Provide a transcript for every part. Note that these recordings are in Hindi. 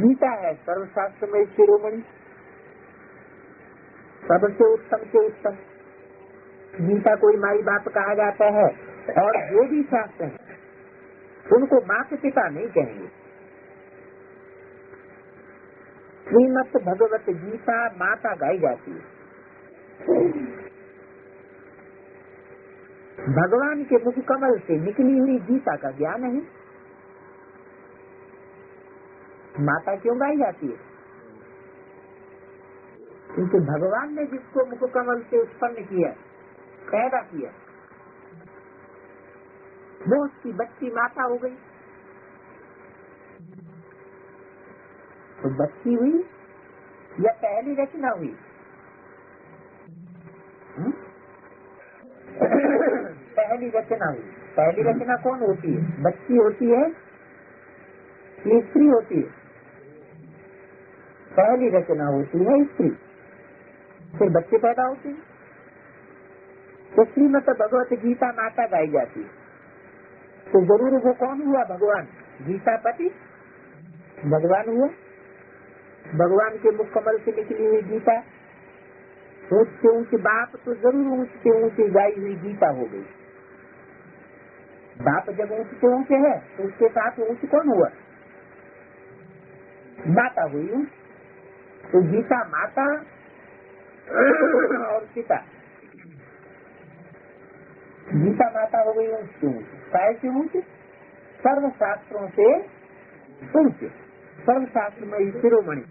गीता है सर्वशास्त्र में शिरोमणि, सबसे उत्तम से उत्तम। गीता को माई बाप कहा जाता है, और जो भी शास्त्र हैं उनको माता पिता नहीं कहेंगे। श्रीमद् भगवत गीता माता गाई जाती है। भगवान के मुख कमल से निकली हुई गीता का ज्ञान है। माता क्यों गाई जाती है? क्योंकि भगवान ने जिसको मुख कमल से उत्पन्न किया, पैदा किया, वो उसकी बच्ची माता हो गई। तो बच्ची हुई या पहली रचना हुई? पहली रचना हुई। पहली रचना कौन होती है? बच्ची होती है कि स्त्री होती है? पहली रचना होती है स्त्री, फिर बच्चे पैदा होते हैं। तो श्रीमद् भगवत गीता माता गाई जाती है। तो जरूर वो कौन हुआ? भगवान। गीता पति भगवान हुआ। भगवान के मुख कमल से निकली हुई गीता, ऊंच से ऊंच बाप तो जरूर ऊंच से ऊंची गाई हुई गीता हो गई। बाप जब ऊंच से ऊंचे है तो उसके साथ ऊंच कौन हुआ? माता हुई। तो गीता माता और पिता, गीता माता हो गई ऊंच से ऊंच। काय से ऊंच? सर्वशास्त्रों से ऊंच। सर्वशास्त्र में शिरोमणि,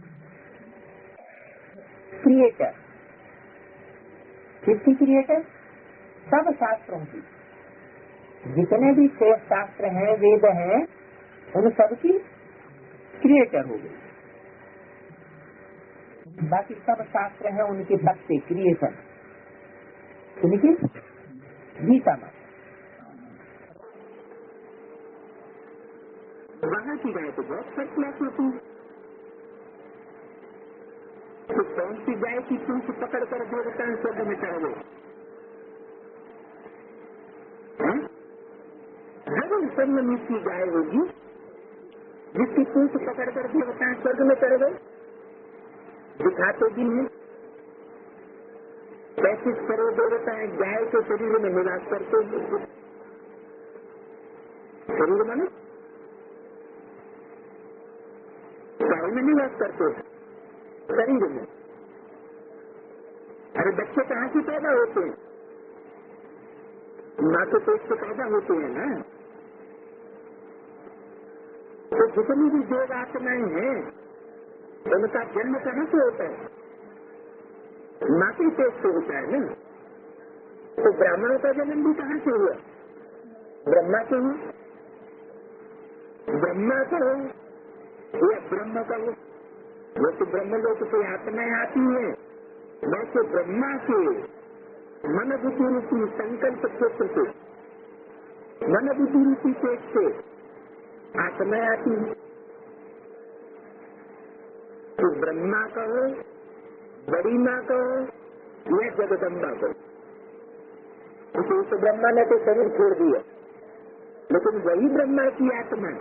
क्रिएटर। किसकी क्रिएटर? सब शास्त्रों की। जितने भी 6 शास्त्र हैं, वेद हैं, उन सब की क्रिएटर हो गई। बाकी सब शास्त्र हैं उनके बच्चे, क्रिएशन। उनकी गीता माता। वहाँ की गाय तो बहुत फर्स्ट क्लास होती है। तो कौन सी गाय की पूंछ पकड़ कर देवता स्वर्ग में चढ़ गए? संगमी की गाय होगी जिसकी पूंछ पकड़ कर देवता स्वर्ग में चढ़ गए। दिखाते भी हैं 35 करोड़ देवताएं गाय के शरीर में निवास करते हैं। शरीर में गाय में निवास करते हैं, शरीर में। अरे बच्चे कहाँ से पैदा होते हैं? माँ के पेट से पैदा होते हैं ना। तो जितनी भी देव आत्माएं हैं उनका जन्म कहाँ से होता है? माँ के पेट से होता है ना। तो ब्राह्मणों का जन्म भी कहाँ से हुआ? ब्रह्मा से हुआ। ब्रह्मा का हो या ब्रह्म का हो, वो तो ब्रह्मलोक से आत्माएं आती है। वैसे ब्रह्मा के मन बुद्धि रूपी संकल्प क्षेत्र से, मन बुद्धि रूपी पेट से आत्माएं आती है। तो ब्रह्मा का हो, बड़ी माँ का हो या जगदम्बा का। तो ब्रह्मा ने तो शरीर छोड़ दिया, लेकिन वही ब्रह्मा की आत्मा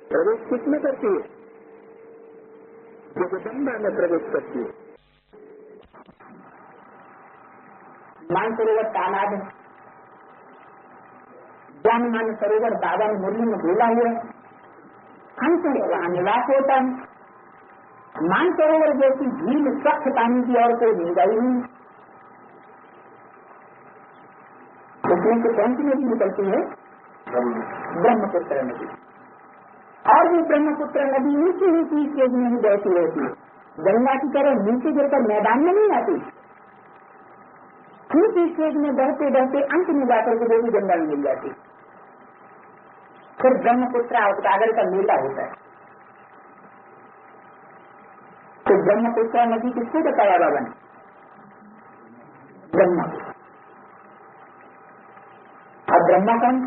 प्रवेश किसमें करती है? जगदम्बा में प्रवेश करती है। मानसरोवर तालाब, ज्ञान मान सरोवर बाबा ने मुरली में बोला हुआ है, हमसे वहाँ निवास होता है। मानसरोवर जैसी झील स्वच्छ पानी की और कोई नहीं गई नहीं। उसमें से कौन सी नदी निकलती है? ब्रह्मपुत्र नदी। और भी ब्रह्मपुत्र नदी नीचे नीचे स्टेज में ही बहती रहती है। गंगा की तरह नीचे गिरकर मैदान में नहीं आती। नीचे स्टेज में बहते बहते अंत में जाकर के देवी गंगा में मिल जाती। फिर ब्रह्मपुत्र सागर का मेला होता है। तो ब्रह्मपुत्र नदी किसको बताया बाबा ने? ब्रह्मा। और ब्रह्मा कौन?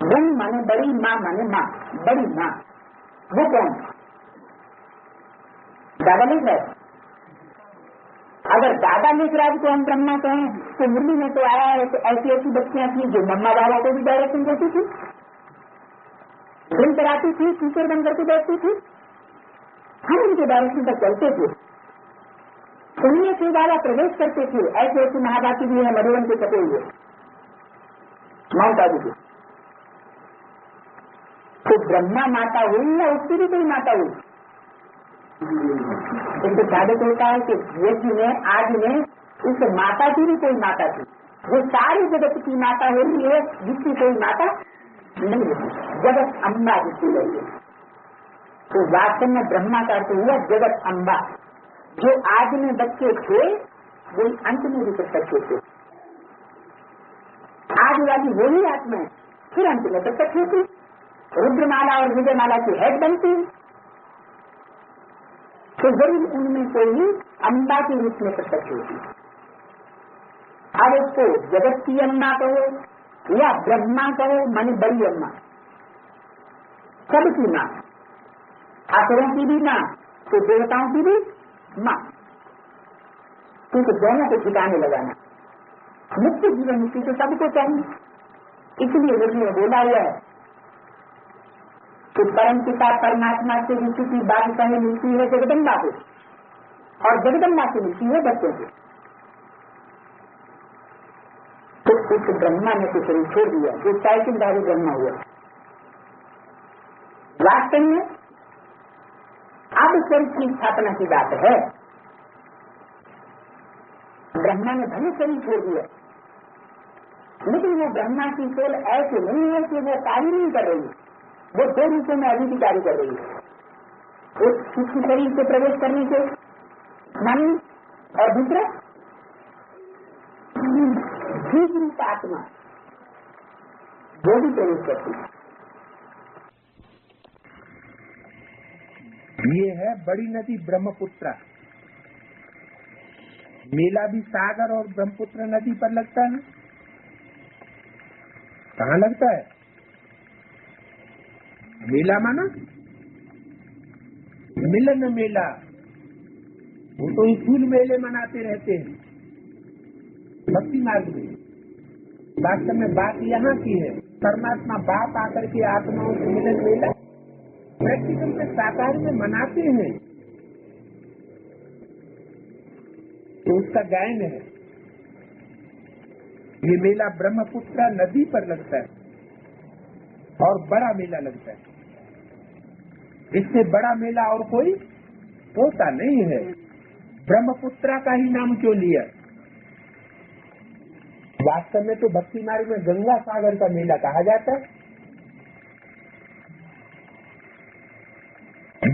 ब्रह्म माने बड़ी माँ, माने माँ, बड़ी माँ। वो कौन? दादा लिख रहा है। अगर दादा लिख रहा है तो हम ब्रह्मा कहें, तो मुरली में तो आया है तो ऐसी ऐसी बच्चियां थी जो मम्मा बाबा को भी डायरेक्शन देती थी। फिल्म कराती थी, टीचर बन करके बैठती थी, हम उनके डायरेक्शन पर चलते थे, सुनिए के द्वारा प्रवेश करते थे। ऐसे ऐसी महादाती भी है मधुबन के छपे हुए माउंट आबू के। तो ब्रह्मा माता हुई या उसकी भी कोई माता हुई? इनसे साबित होता है कि यज्ञ में आज में उस माता की भी कोई माता थी, वो सारी जगत की माता हो रही है, जिसकी कोई माता नहीं होती, जगत अम्बा जिसकी रही है। तो वास्तव में ब्रह्मा का अर्थ हुआ जगत अम्बा। जो आज में बच्चे थे वो अंत में भी प्रत्यक्ष होते, आज वाली वही आत्मा फिर अंत में प्रत्यक्ष होती, रुद्रमाला और विजयमाला की हेड बनती। तो जरूर उनमें कोई अम्बा के रूप में प्रत्यक्ष होती। अब उसको जगत की अम्बा कहो या ब्रह्मा कहो, मानी बड़ी अम्मा, सबकी माँ, असुरों की भी माँ तो देवताओं की भी माँ, क्योंकि दोनों को ठिकाने लगाना मुक्ति जीवन मुक्ति तो सबको चाहिए। इसलिए विष्णु ने बोला हुआ है कि परम पिता परमात्मा से ऋषि की बात कहीं मिलती है जगदम्बा को, और जगदम्बा से मिलती है बच्चों को। तो उस ब्रह्मा ने तो शरीर छोड़ दिया जो साइकिलधारी ब्रह्मा हुआ। वास्तव में अब शरीर की स्थापना की बात है। ब्रह्मा ने भले शरीर छोड़ दिया, लेकिन वो ब्रह्मा की सोल ऐसे नहीं है कि वो कार्य नहीं कर रही है, वो दो रूपों में अभी भी कार्य कर रही है। एक सूक्ष्म शरीर से प्रवेश करने के मन, और दूसरा जीव रूप आत्मा, वो भी प्रवेश करती है। ये है बड़ी नदी ब्रह्मपुत्र। मेला भी सागर और ब्रह्मपुत्र नदी पर लगता है। कहाँ लगता है मेला? माना मिलन मेला। वो तो फूल मेले मनाते रहते हैं भक्ति मार्ग में। वास्तव में बात यहाँ की है, परमात्मा बाप आकर के आत्माओं से मिलन मेला प्रैक्टिकल में साकार में मनाते हैं। तो उसका गायन है। ये मेला ब्रह्मपुत्र नदी पर लगता है और बड़ा मेला लगता है। इससे बड़ा मेला और कोई होता नहीं है। ब्रह्मपुत्र का ही नाम क्यों लिया? वास्तव में तो भक्ति मार्ग में गंगा सागर का मेला कहा जाता है।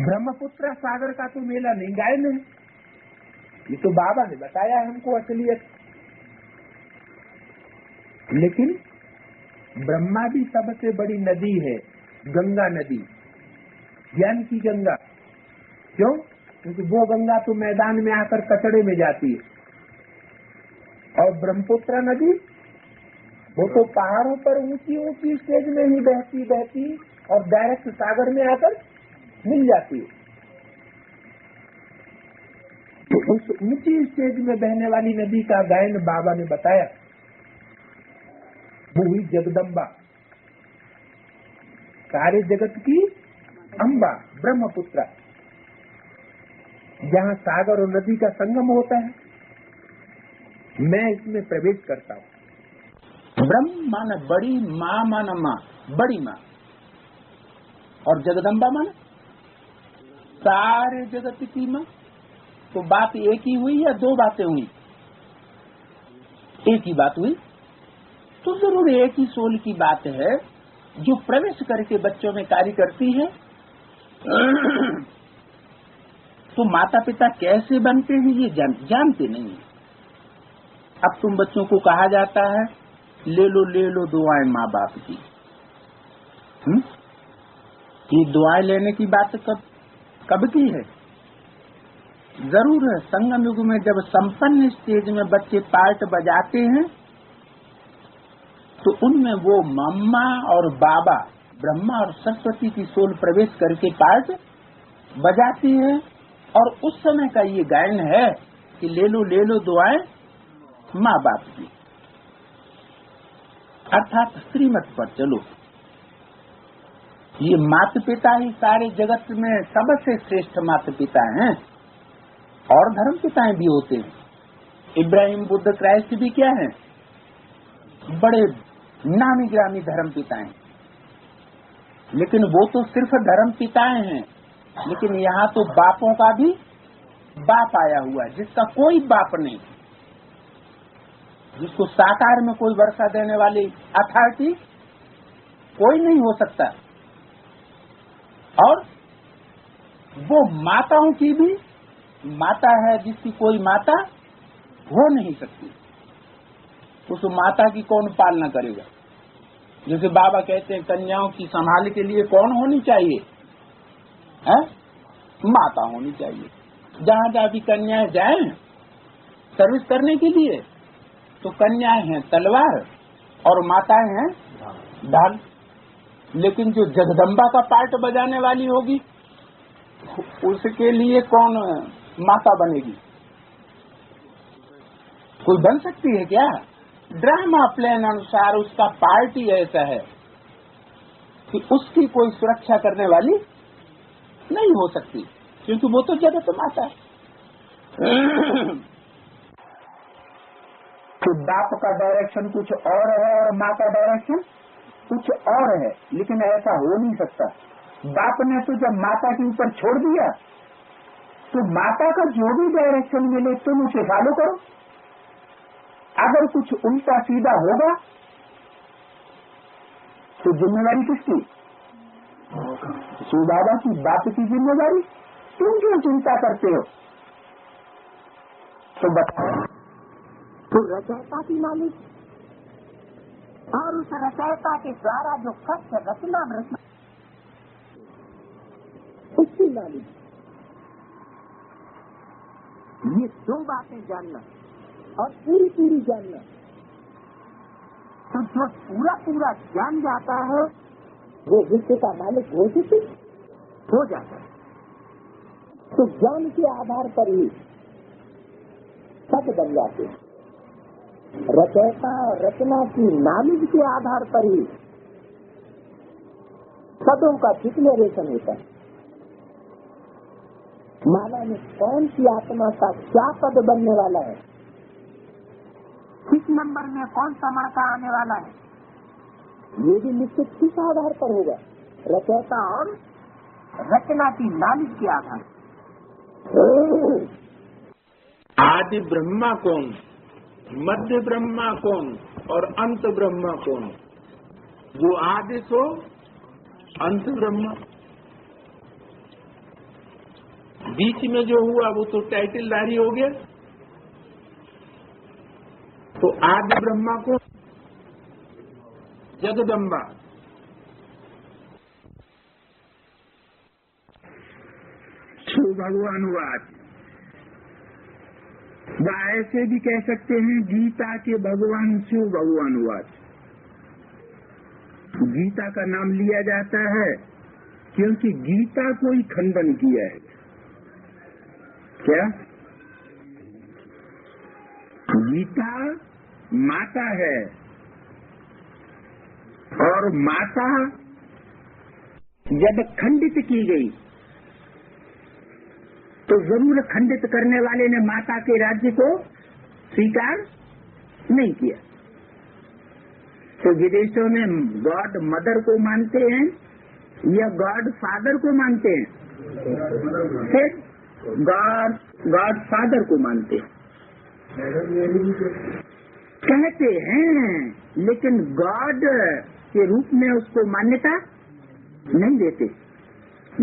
ब्रह्मपुत्र सागर का तो मेला नहीं गायन है। ये तो बाबा ने बताया हमको असलियत। लेकिन ब्रह्मा भी सबसे बड़ी नदी है, गंगा नदी, ज्ञान की गंगा। क्यों? क्योंकि वो गंगा तो मैदान में आकर कचड़े में जाती है, और ब्रह्मपुत्र नदी वो तो पहाड़ों पर ऊंची ऊंची स्टेज में ही बहती बहती और डायरेक्ट सागर में आकर मिल जाती है। तो उस ऊंची स्टेज में बहने वाली नदी का गायन बाबा ने बताया। वो हुई जगदम्बा, सारे जगत की अम्बा, ब्रह्मपुत्र, जहाँ सागर और नदी का संगम होता है। मैं इसमें प्रवेश करता हूँ। ब्रह्म माने बड़ी, माँ माना माँ, बड़ी माँ, और जगदम्बा माने सारे जगत की माँ। तो बात एक ही हुई या दो बातें हुई? एक ही बात हुई। तो जरूर एक ही सोल की बात है जो प्रवेश करके बच्चों में कार्य करती है। तो माता पिता कैसे बनते हैं ये जानते नहीं है। अब तुम बच्चों को कहा जाता है ले लो दुआएं माँ बाप की। ये दुआएं लेने की बात कब की है? जरूर है संगम युग में, जब संपन्न स्टेज में बच्चे पार्ट बजाते हैं तो उनमें वो मम्मा और बाबा, ब्रह्मा और सरस्वती की सोल प्रवेश करके पार्ट बजाती है। और उस समय का ये गायन है कि ले लो दुआएं माँ बाप की, अर्थात श्रीमत पर चलो। ये माता पिता ही सारे जगत में सबसे श्रेष्ठ माता पिता हैं, और धर्म पिताएं भी होते हैं। इब्राहिम, बुद्ध, क्राइस्ट भी क्या हैं? बड़े नामी ग्रामी धर्म पिताएं। लेकिन वो तो सिर्फ धर्म पिताएं हैं, लेकिन यहाँ तो बापों का भी बाप आया हुआ है, जिसका कोई बाप नहीं, जिसको साकार में कोई वर्षा देने वाली अथॉरिटी कोई नहीं हो सकता। और वो माताओं की भी माता है, जिसकी कोई माता हो नहीं सकती। उस माता की कौन पालना करेगा? जैसे बाबा कहते हैं कन्याओं की संभाल के लिए कौन होनी चाहिए? है? माता होनी चाहिए। जहाँ जहाँ भी कन्याएं जाएं सर्विस करने के लिए, तो कन्याएं हैं तलवार और माताएं हैं ढाल। लेकिन जो जगदम्बा का पार्ट बजाने वाली होगी, उसके लिए कौन माता बनेगी? कोई बन सकती है क्या? ड्रामा प्लान अनुसार उसका पार्ट ही ऐसा है कि उसकी कोई सुरक्षा करने वाली नहीं हो सकती, क्योंकि वो तो जगत माता है। तो बाप का डायरेक्शन कुछ और है और माँ का डायरेक्शन कुछ और है, लेकिन ऐसा हो नहीं सकता। बाप ने तो जब माता के ऊपर छोड़ दिया, तो माता का जो भी डायरेक्शन मिले तुम उसे फॉलो करो। अगर कुछ उल्टा सीधा होगा तो जिम्मेवारी किसकी? शिव बाबा की, बाप की जिम्मेवारी। तुम क्यों चिंता करते हो? तो बताओ, तो रचयिता की मालिक, और उस रचयिता के द्वारा जो कष्ट रचना उसकी मालिक। ये दो बातें जानना और पूरी पूरी जानना। तो जो पूरा पूरा जान जाता है वो विश्व का मालिक घोषित हो जाता है। तो ज्ञान के आधार पर ही सब बन जाते हैं। रचयिता और रचना की नामिज के आधार पर ही पदों का डिक्लेरेशन होता है। माला में कौन सी आत्मा का क्या पद बनने वाला है, किस नंबर में कौन सा मणका आने वाला है, ये भी निश्चित किस आधार पर होगा? रचयिता और रचना की नालिज के आधार। आदि ब्रह्मा कौन, मध्य ब्रह्मा कौन और अंत ब्रह्मा कौन? जो आदि सो अंत ब्रह्मा। बीच में जो हुआ वो तो टाइटलदारी हो गया। तो आदि ब्रह्मा को जगदम्बा। शिव भगवानुवाद, व ऐसे भी कह सकते हैं गीता के भगवान शिव भगवानुवाद। गीता का नाम लिया जाता है क्योंकि गीता को ही खंडन किया है। क्या? गीता माता है, और माता जब खंडित की गई तो जरूर खंडित करने वाले ने माता के राज्य को स्वीकार नहीं किया। तो विदेशों में गॉड मदर को मानते हैं या गॉड फादर को मानते हैं? फिर गॉड फादर को मानते हैं। कहते हैं, लेकिन गॉड के रूप में उसको मान्यता नहीं देते।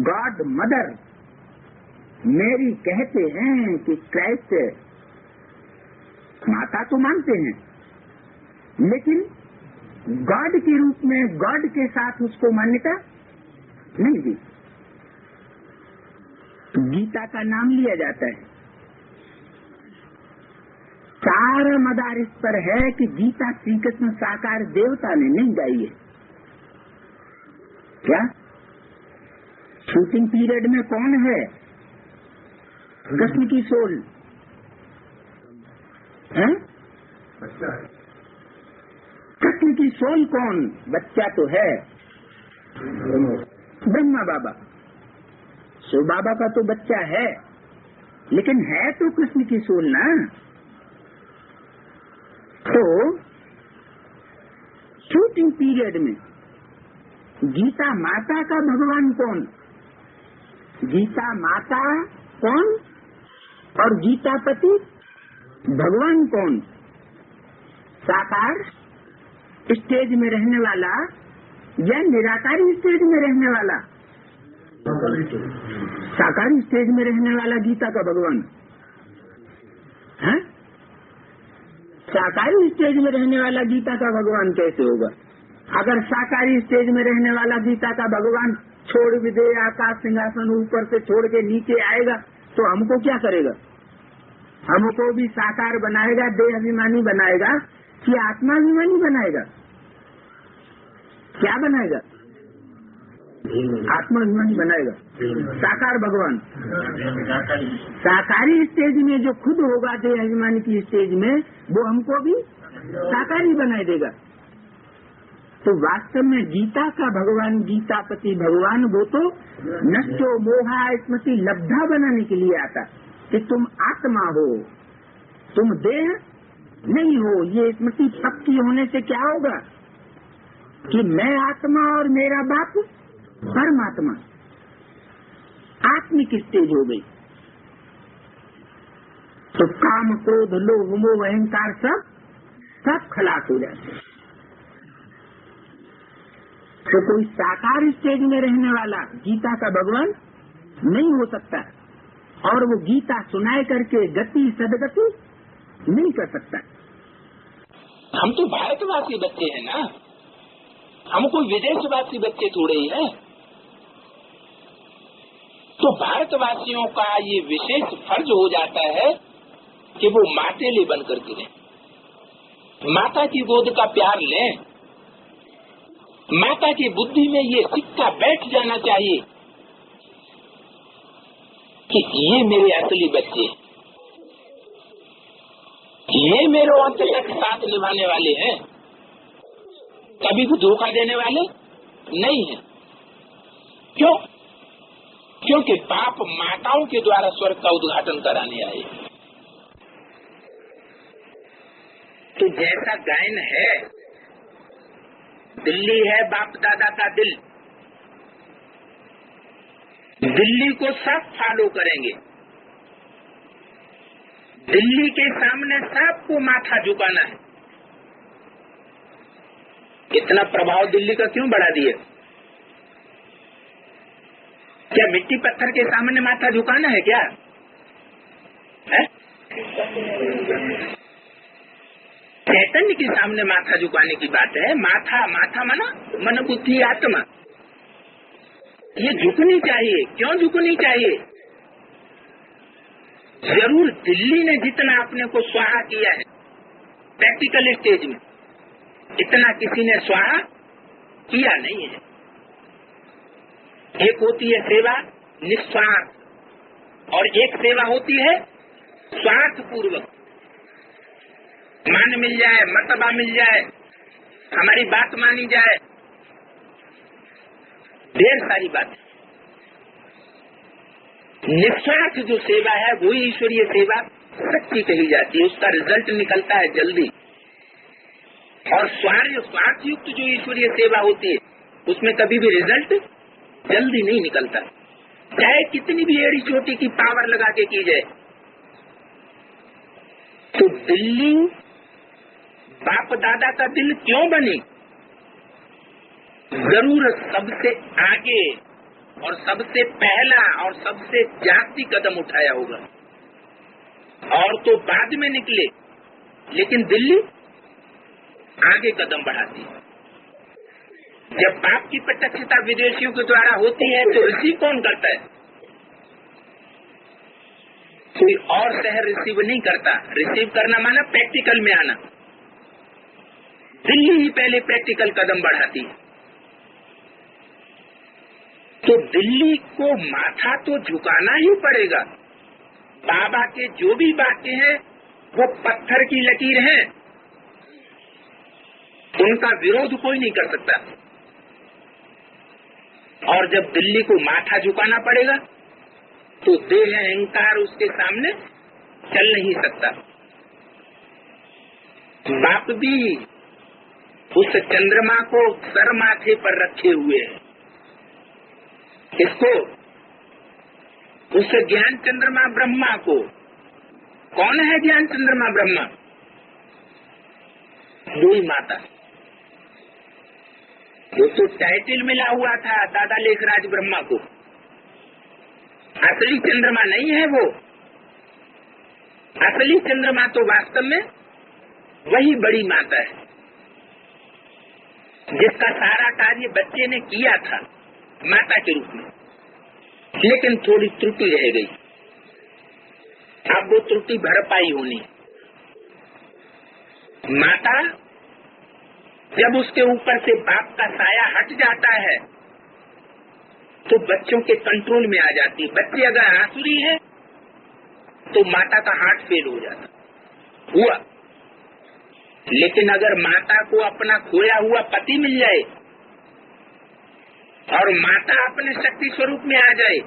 गॉड मदर मेरी कहते हैं कि क्राइस्ट माता तो मानते हैं, लेकिन गॉड के रूप में गॉड के साथ उसको मान्यता नहीं दी। गीता का नाम लिया जाता है। सारा मदार इस पर है कि गीता श्री कृष्ण साकार देवता ने नहीं गाई है। क्या शूटिंग पीरियड में कौन है कृष्ण की सोल? है कृष्ण की सोल कौन? बच्चा तो है, ब्रह्मा बाबा। शिव बाबा का तो बच्चा है, लेकिन है तो कृष्ण की सोल ना। तो शूटिंग पीरियड में गीता माता का भगवान कौन, गीता माता कौन और गीता पति भगवान कौन? साकार स्टेज में रहने वाला या निराकारी स्टेज में रहने वाला? साकारी स्टेज में रहने वाला गीता का भगवान है। साकारी स्टेज में रहने वाला गीता का भगवान कैसे होगा? अगर साकारी स्टेज में रहने वाला गीता का भगवान छोड़ भी दे, आकाश सिंहासन ऊपर से छोड़ के नीचे आएगा तो हमको क्या करेगा? हमको भी साकार बनाएगा, देह अभिमानी बनाएगा कि आत्माभिमानी बनाएगा? क्या बनाएगा? आत्माभिमानी बनाएगा। साकार भगवान साकारी स्टेज में जो खुद होगा देह अभिमानी की स्टेज में, वो हमको भी साकारी बनाए देगा। तो वास्तव में गीता का भगवान, गीतापति भगवान, वो तो नष्टो मोहा स्मृति लब्धा बनाने के लिए आता कि तुम आत्मा हो, तुम देह नहीं हो। ये स्मृति पक्की होने से क्या होगा कि मैं आत्मा और मेरा बाप परमात्मा, आत्मिक स्टेज हो गई। तो काम, क्रोध, लोभ, मोह, अहंकार सब खलास हो जाते। तो कोई साकार स्टेज में रहने वाला गीता का भगवान नहीं हो सकता, और वो गीता सुनाए करके गति सदगति नहीं कर सकता। हम तो भारतवासी बच्चे हैं ना, हम कोई विदेशवासी बच्चे थोड़े ही हैं। तो भारतवासियों का ये विशेष फर्ज हो जाता है कि वो मातेले बन करके रहें, माता की गोद का प्यार लें। माता की बुद्धि में ये सिक्का बैठ जाना चाहिए कि ये मेरे असली बच्चे, ये मेरे अंत तक साथ निभाने वाले हैं, कभी भी धोखा देने वाले नहीं है। क्यों? क्योंकि बाप माताओं के द्वारा स्वर्ग का उद्घाटन कराने आए। तो जैसा गायन है, दिल्ली है बाप दादा का दिल, दिल्ली को सब फॉलो करेंगे। दिल्ली के सामने सबको माथा झुकाना है। इतना प्रभाव दिल्ली का क्यों बढ़ा दिया? क्या मिट्टी पत्थर के सामने माथा झुकाना है क्या है? चैतन्य के सामने माथा झुकाने की बात है। माथा माना मन बुद्धि आत्मा, ये झुकनी चाहिए। क्यों झुकनी चाहिए? जरूर दिल्ली ने जितना अपने को स्वाहा किया है प्रैक्टिकल स्टेज में, इतना किसी ने स्वाहा किया नहीं है। एक होती है सेवा निस्वार्थ, और एक सेवा होती है स्वार्थ पूर्वक। मान मिल जाए, मर्तबा मिल जाए, हमारी बात मानी जाए, ढेर सारी बात। निस्वार्थ जो सेवा है वही ईश्वरीय सेवा सच्ची कही जाती है, उसका रिजल्ट निकलता है जल्दी। और स्वार्थ युक्त जो ईश्वरीय सेवा होती है उसमें कभी भी रिजल्ट जल्दी नहीं निकलता, चाहे कितनी भी एड़ी चोटी की पावर लगा के की जाए। तो दिल्ली बाप दादा का दिल क्यों बनी? जरूर सबसे आगे और सबसे पहला और सबसे जास्ती कदम उठाया होगा, और तो बाद में निकले, लेकिन दिल्ली आगे कदम बढ़ाती है। जब बाप की प्रत्यक्षता विदेशियों के द्वारा होती है तो रिसीव कौन करता है? कोई और शहर रिसीव नहीं करता। रिसीव करना माना प्रैक्टिकल में आना। दिल्ली ही पहले प्रैक्टिकल कदम बढ़ाती है। तो दिल्ली को माथा तो झुकाना ही पड़ेगा। बाबा के जो भी बातें हैं वो पत्थर की लकीर है, उनका विरोध कोई नहीं कर सकता। और जब दिल्ली को माथा झुकाना पड़ेगा तो देह अहंकार उसके सामने चल नहीं सकता। बाप भी उस चंद्रमा को सर माथे पर रखे हुए है। किसको? उस ज्ञान चंद्रमा ब्रह्मा को। कौन है ज्ञान चंद्रमा ब्रह्मा? दो ही माता। वो तो टाइटल मिला हुआ था दादा लेखराज ब्रह्मा को, असली चंद्रमा नहीं है वो। असली चंद्रमा तो वास्तव में वही बड़ी माता है जिसका सारा कार्य बच्चे ने किया था माता के रूप में, लेकिन थोड़ी त्रुटि रह गई। अब वो त्रुटि भरपाई होनी। माता जब उसके ऊपर से बाप का साया हट जाता है तो बच्चों के कंट्रोल में आ जाती है। बच्चे अगर आसुरी है तो माता का हार्ट फेल हो जाता हुआ। लेकिन अगर माता को अपना खोया हुआ पति मिल जाए और माता अपने शक्ति स्वरूप में आ जाए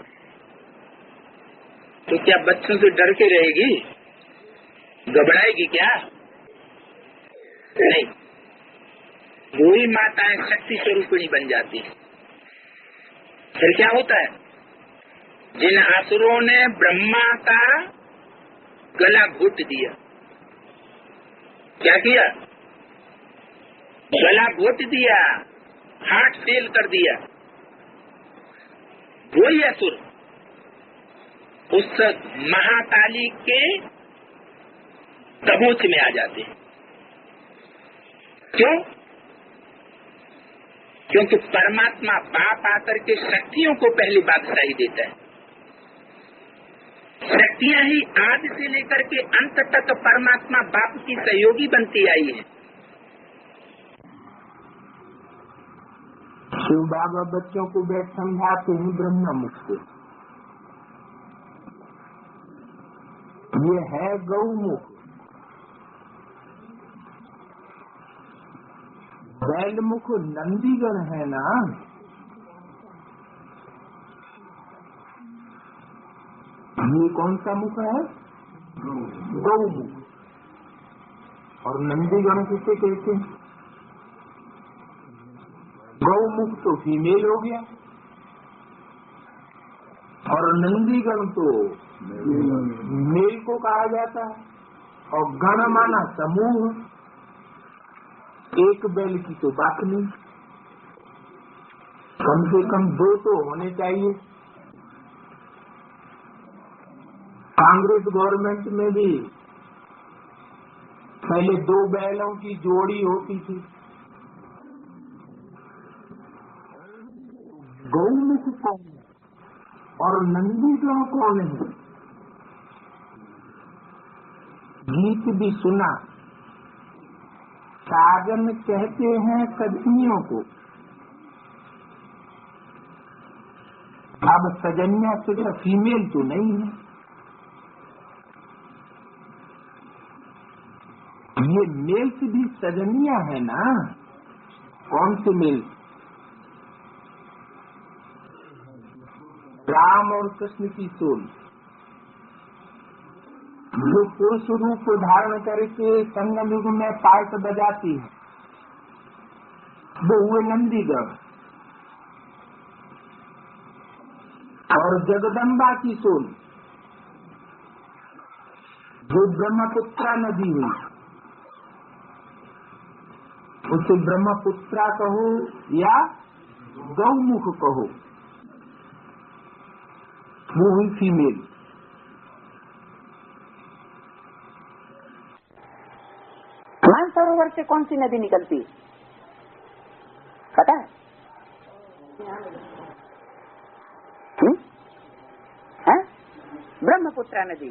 तो क्या बच्चों से डर के रहेगी? घबराएगी क्या? नहीं, वही माताएं शक्ति स्वरूपिणी बन जाती है। फिर क्या होता है? जिन असुरों ने ब्रह्मा का गला घोट दिया, क्या किया? गला घोट दिया, हार्ट फेल कर दिया। वही असुर उस महाकाली के दबोच में आ जाते हैं। क्यों? क्योंकि परमात्मा बाप आकर के शक्तियों को पहली बादशाही देता है। शक्तियां ही आदि से लेकर के अंत तक परमात्मा बाप की सहयोगी बनती आई है। शिव बाबा बच्चों को बैठ समझाते हैं ब्रह्ममुख को। ये है गौमुख, बैलमुख नंदीगण है ना। ये कौन सा मुख है? गौमुख। और नंदीगण किसे कहते हैं? गौमुख तो फीमेल हो गया और नंदीगण तो मेल को कहा जाता है। और गण माना समूह, एक बैल की तो बात नहीं, कम से कम दो तो होने चाहिए। कांग्रेस गवर्नमेंट में भी पहले दो बैलों की जोड़ी होती थी। गौमुख कौन और नंदीगण कौन है? गीत भी सुना। साजन कहते हैं सजनियों को। अब सजनिया सिर्फ फीमेल तो नहीं है, ये मेल्स भी सजनिया है ना। कौन से मेल? राम और कृष्ण की सोल, जो पुरुष रूप धारण करके संगम युग में पार्ट बजाती है, वो हुए नंदीगण। और जगदम्बा की सोल जो ब्रह्मपुत्रा नदी हुई, उसे ब्रह्मपुत्रा कहो या गौमुख कहो, वो हुई फीमेल। मानसरोवर से कौन सी नदी निकलती है पता है? ब्रह्मपुत्रा नदी।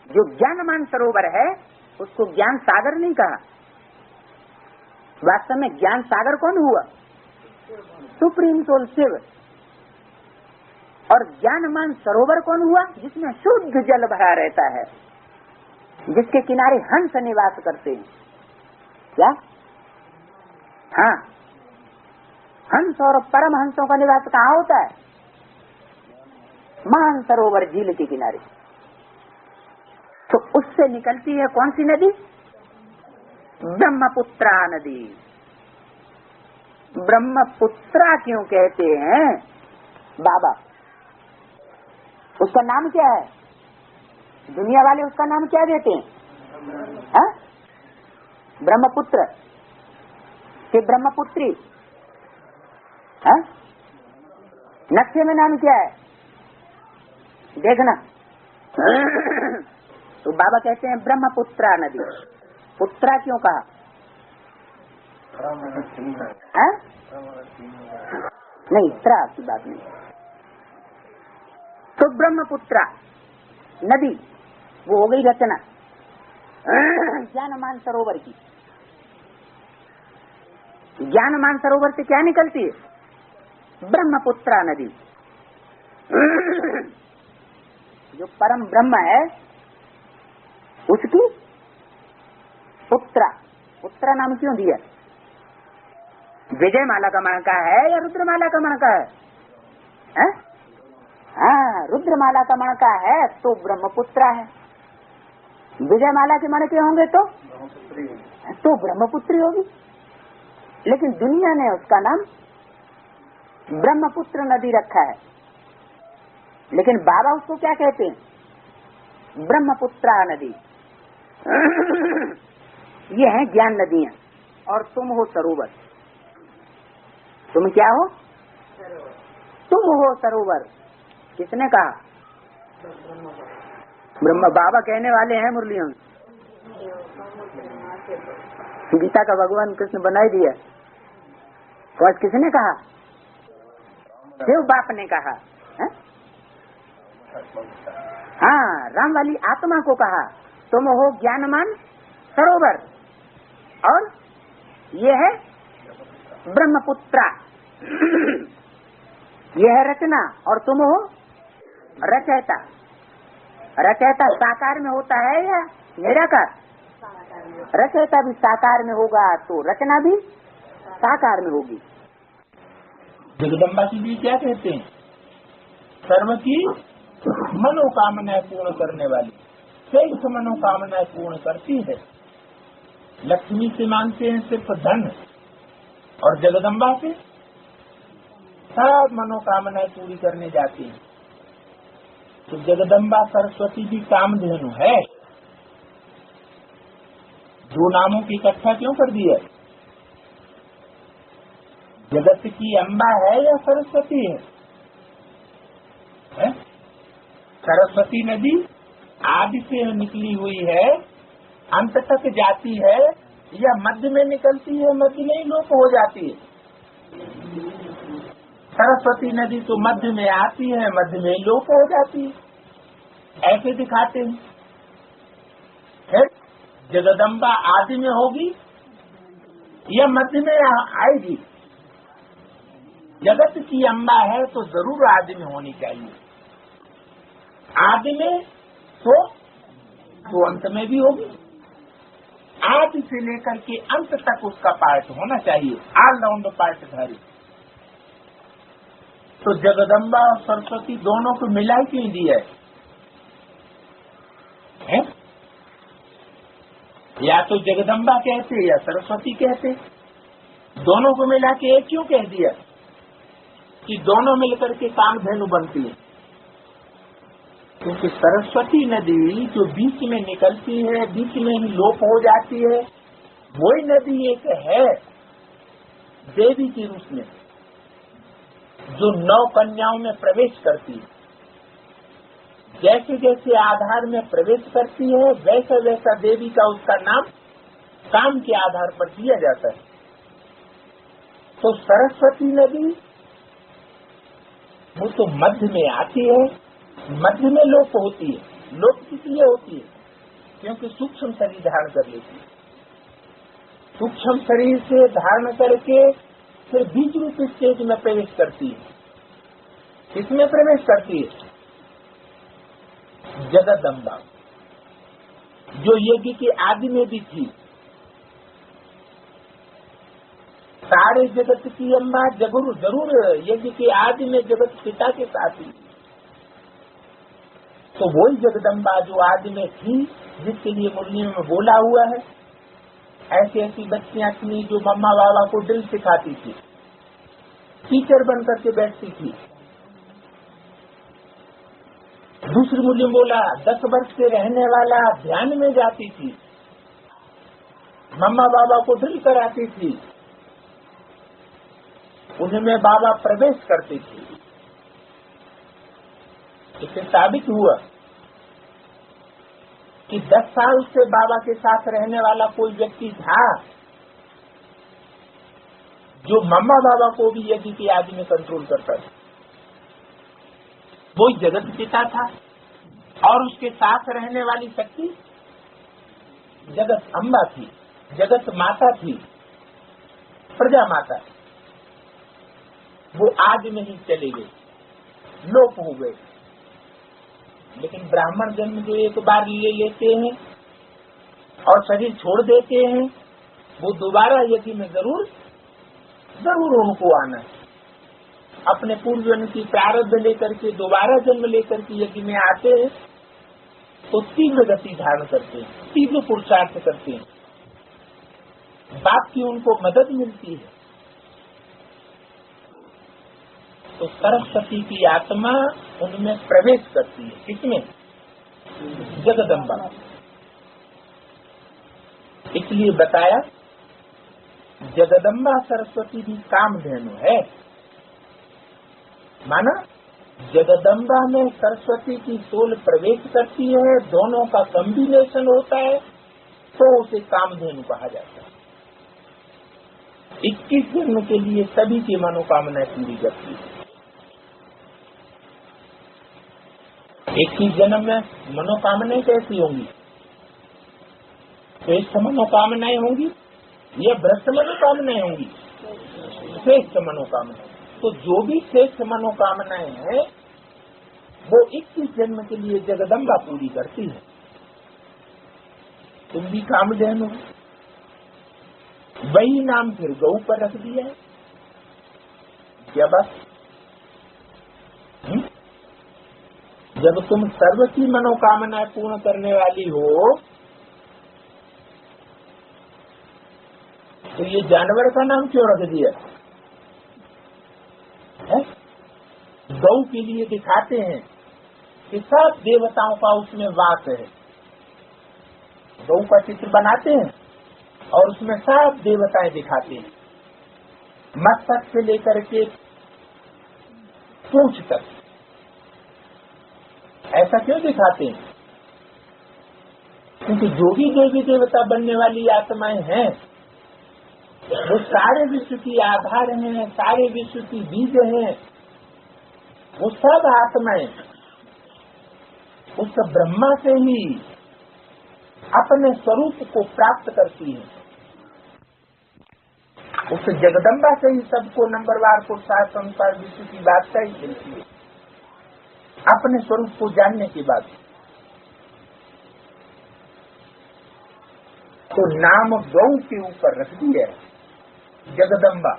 जो ज्ञान मानसरोवर है उसको ज्ञान सागर नहीं कहा। वास्तव में ज्ञान सागर कौन हुआ? Supreme soul Shiv. और ज्ञान मानसरोवर कौन हुआ? जिसमें शुद्ध जल भरा रहता है, जिसके किनारे हंस निवास करते हैं। क्या? हाँ, हंस और परमहंसों का निवास कहाँ होता है? मानसरोवर झील के किनारे। तो उससे निकलती है कौन सी नदी? ब्रह्मपुत्रा नदी। ब्रह्मपुत्रा क्यों कहते हैं बाबा? उसका नाम क्या है? दुनिया वाले उसका नाम क्या देते हैं? ब्रह्मपुत्र कि ब्रह्मपुत्री? नक्शे में नाम क्या है? देखना। तो बाबा कहते हैं ब्रह्मपुत्रा नदी। पुत्रा क्यों कहा? नहीं, त्रा की बात नहीं। तो ब्रह्मपुत्रा नदी वो हो गई रचना ज्ञानमान सरोवर की। ज्ञानमान सरोवर से क्या निकलती है? ब्रह्मपुत्रा नदी। जो परम ब्रह्म है उसकी पुत्रा। पुत्रा नाम क्यों दिया? विजय माला का मणका है या रुद्रमाला का मणका है? हाँ, रुद्रमाला का मणका है तो ब्रह्मपुत्रा है। विजय माला के मणके होंगे तो ब्रह्मपुत्री होगी। लेकिन दुनिया ने उसका नाम ब्रह्मपुत्र नदी रखा है। लेकिन बाबा उसको क्या कहते हैं? ब्रह्मपुत्रा नदी। ये है ज्ञान नदियां और तुम हो सरोवर। तुम क्या हो? तुम हो सरोवर। किसने कहा? ब्रह्म बाबा कहने वाले हैं मुरलियों। गीता का भगवान कृष्ण बनाई दिया। तो आज किसने कहा? शिव बाप ने कहा है? हाँ, राम वाली आत्मा को कहा तुम हो ज्ञानमान सरोवर और ये है ब्रह्मपुत्रा। ये है रचना और तुम हो रचयिता। रचयिता साकार में होता है या निराकार? रचयिता भी साकार में होगा तो रचना भी साकार में होगी। जगदम्बा जी भी क्या कहते हैं? सर्व की मनोकामनाएं पूर्ण करने वाली, शेष मनोकामनाएं पूर्ण करती है। लक्ष्मी से मांगते हैं सिर्फ धन और जगदम्बा से सब मनोकामनाएं पूरी करने जाती हैं। तो जगदम्बा सरस्वती भी कामधेनु है। दो नामों की इकट्ठा क्यों कर दिया? जगत की अम्बा है या सरस्वती है? सरस्वती नदी आदि से निकली हुई है, अंत तक जाती है या मध्य में निकलती है, मध्य में ही लोप हो जाती है? सरस्वती नदी तो मध्य में आती है, मध्य में लोप हो जाती है। ऐसे दिखाते हैं। है? जगदम्बा आदि में होगी या मध्य में आएगी? जगत की अम्बा है तो जरूर आदि में होनी चाहिए। आदि में तो अंत में भी होगी। आदि से लेकर के अंत तक उसका पार्ट होना चाहिए, ऑलराउंड पार्टधारी। तो जगदम्बा और सरस्वती दोनों को मिला क्यों दिया है? या तो जगदम्बा कहते या सरस्वती कहते, दोनों को मिला के एक क्यों कह दिया कि दोनों मिलकर के कामधेनु बनती है? क्योंकि सरस्वती नदी जो बीच में निकलती है, बीच में ही लोप हो जाती है, वही नदी एक है देवी के रूप में जो 9 कन्याओं में प्रवेश करती है। जैसे जैसे आधार में प्रवेश करती है वैसा वैसा देवी का उसका नाम काम के आधार पर दिया जाता है। तो सरस्वती नदी वो तो मध्य में आती है, मध्य में लोप होती है। लोप किस लिए होती है? क्योंकि सूक्ष्म शरीर धारण कर लेती है। सूक्ष्म शरीर से धारण करके फिर बीज रूप स्टेज में प्रवेश करती है। किसमें प्रवेश करती है? जगदम्बा, जो यज्ञ के आदि में भी थी। सारे जगत की अम्बा जरूर यज्ञ के आदि में जगत पिता के साथ ही, तो वही जगदम्बा जो आदि में थी, जिसके लिए मुरली में बोला हुआ है, ऐसी ऐसी बच्चियां थी जो मम्मा बाबा को ड्रिल सिखाती थी, टीचर बन करके बैठती थी। दूसरी मुरली में बोला 10 वर्ष के रहने वाला ध्यान में जाती थी, मम्मा बाबा को ड्रिल कराती थी, उनमें बाबा प्रवेश करते थे। इससे साबित हुआ कि 10 साल से बाबा के साथ रहने वाला कोई व्यक्ति था जो मम्मा बाबा को भी यज्ञ की आदि में कंट्रोल करता था। वो जगत पिता था और उसके साथ रहने वाली शक्ति जगत अम्बा थी, जगत माता थी, प्रजा माता। वो आदि में ही चले गए, लोप हो गए। लेकिन ब्राह्मण जन्म जो एक बार ले लेते हैं और शरीर छोड़ देते हैं, वो दोबारा यज्ञ में जरूर उनको आना है। अपने पूर्वजन्म की प्रारब्ध लेकर के दोबारा जन्म लेकर के यज्ञ में आते हैं तो तीव्र गति धारण करते हैं, तीव्र पुरुषार्थ करते हैं, बाप की उनको मदद मिलती है। तो सरस्वती की आत्मा उनमें प्रवेश करती है। किसमें? जगदम्बा। इसलिए बताया जगदम्बा सरस्वती भी कामधेनु है। माना जगदम्बा में सरस्वती की सोल प्रवेश करती है, दोनों का कॉम्बिनेशन होता है तो उसे कामधेनु कहा जाता है। 21 जन्म के लिए सभी की मनोकामनाएं पूरी करती है। 21 जन्म में मनोकामनाएं कैसी होंगी? श्रेष्ठ मनोकामनाएं होंगी या भ्रष्ट मनोकामनाएं होंगी? श्रेष्ठ मनोकामनाएं। तो जो भी श्रेष्ठ मनोकामनाएं हैं वो 21 जन्म के लिए जगदम्बा पूरी करती है। तुम भी कामधेनु हो। वही नाम फिर गौ पर रख दिया है। क्या बात? जब तुम सर्व की मनोकामनाएं पूर्ण करने वाली हो तो ये जानवर का नाम क्यों रख दिया है? गौ के लिए दिखाते हैं कि सब देवताओं का उसमें वास है। गौ का चित्र बनाते हैं और उसमें सब देवताएं दिखाते हैं, मस्तक से लेकर के पूंछ तक। ऐसा क्यों दिखाते हैं? क्योंकि जो भी देवी देवता बनने वाली आत्माएं हैं वो सारे विश्व की आधार हैं, सारे विश्व की बीज हैं। वो सब आत्माएं उस ब्रह्मा से ही अपने स्वरूप को प्राप्त करती हैं। उस जगदम्बा से ही सबको नंबरवार पुरुषार्थ संसार विश्व की बादशाही मिलती है, अपने स्वरूप को जानने के बाद। तो नाम गौ के ऊपर रख दिया है जगदम्बा।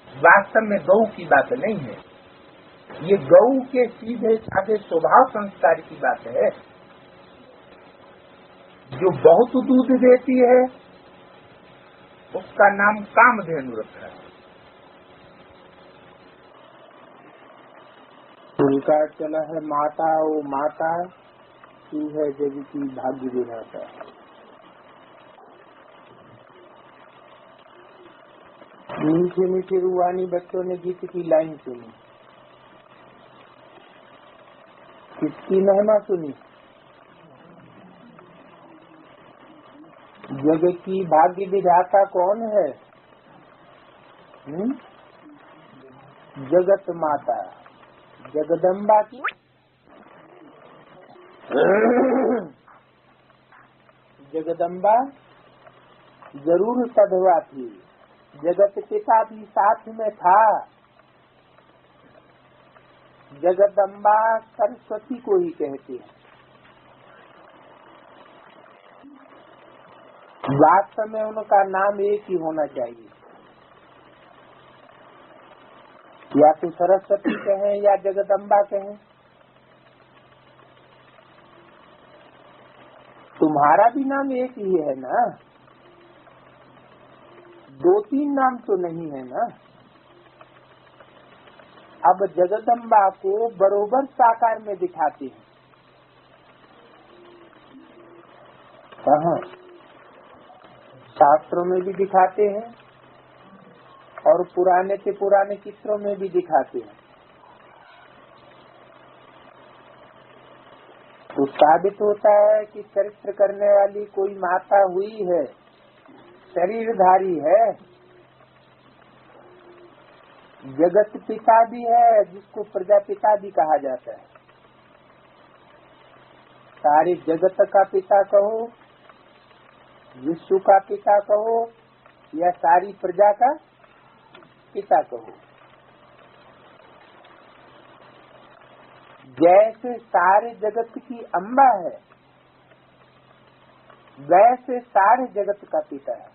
वास्तव में गौ की बात नहीं है, ये गौ के सीधे साधे स्वभाव संस्कार की बात है। जो बहुत दूध देती है उसका नाम कामधेनु रखा है। उनका चला है माता, वो माता की है जग की भाग्य विधाता। मीठे मीठे रूहानी बच्चों ने गीत की लाइन सुनी, किसकी महिमा सुनी? जग की भाग्य विधाता कौन है? जगत माता जगदम्बा की जगदम्बा जरूर सधवा थी, जगत पिता भी साथ में था। जगदम्बा सरस्वती को ही कहते हैं। वास्तव में उनका नाम एक ही होना चाहिए, या तो सरस्वती कहें या जगदम्बा कहें। तुम्हारा भी नाम एक ही है ना, 2-3 नाम तो नहीं है ना। अब जगदम्बा को बरोबर साकार में दिखाते हैं। कहाँ? शास्त्रों में भी दिखाते हैं और पुराने से पुराने चित्रों में भी दिखाते हैं। तो साबित होता है कि चरित्र करने वाली कोई माता हुई है, शरीरधारी है, जगत पिता भी है, जिसको प्रजापिता भी कहा जाता है। सारे जगत का पिता कहो, विश्व का पिता कहो, या सारी प्रजा का पिता कहो। जैसे सारे जगत की अम्बा है, वैसे सारे जगत का पिता है।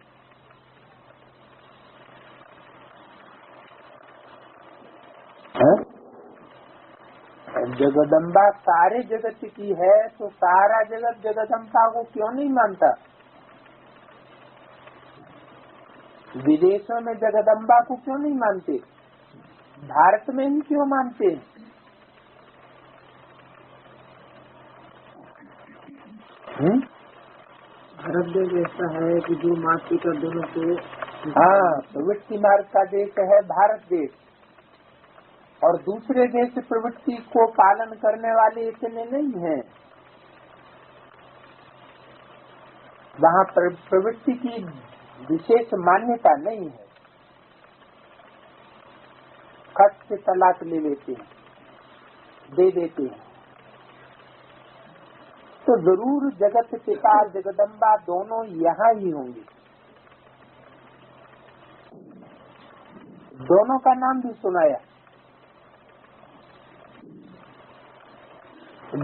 जगदम्बा सारे जगत की है, तो सारा जगत जगदम्बा को क्यों नहीं मानता? विदेशों में जगदम्बा को क्यों नहीं मानते? भारत में ही क्यों मानते? भारत देश ऐसा है कि जो मात पिता दोनों को, हाँ, प्रवृत्ति मार्ग का देश है भारत देश, और दूसरे देश प्रवृत्ति को पालन करने वाले इतने नहीं हैं। वहाँ प्रवृत्ति की विशेष मान्यता नहीं है, खट से तलाक ले लेते हैं, दे देते हैं। तो जरूर जगत पिता जगदम्बा दोनों यहाँ ही होंगे। दोनों का नाम भी सुनाया।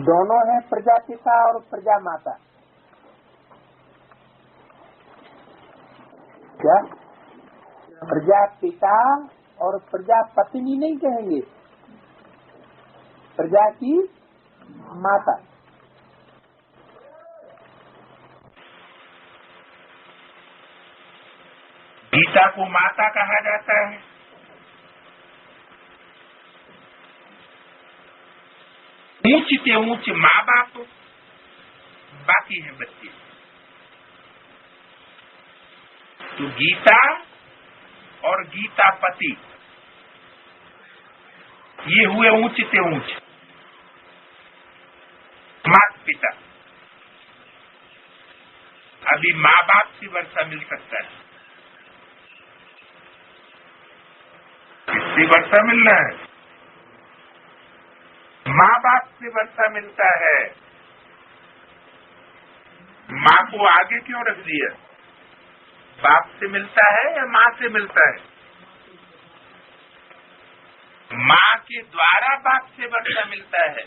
दोनों है प्रजापिता और प्रजा माता। क्या? प्रजापिता और प्रजापत्नी नहीं कहेंगे, प्रजा की माता। गीता को माता कहा जाता है। ऊंच से ऊंच माँ बाप, बाकी है बच्चे। तो गीता और गीता पति ये हुए ऊंच से ऊंच माता पिता। अभी माँ बाप से वर्षा मिल सकता है, किससे वर्षा मिल रहा है? माँ बाप से वर्षा मिलता है। माँ को आगे क्यों रख दिया? बाप से मिलता है या माँ से मिलता है? माँ के द्वारा बाप से वर्षा मिलता है।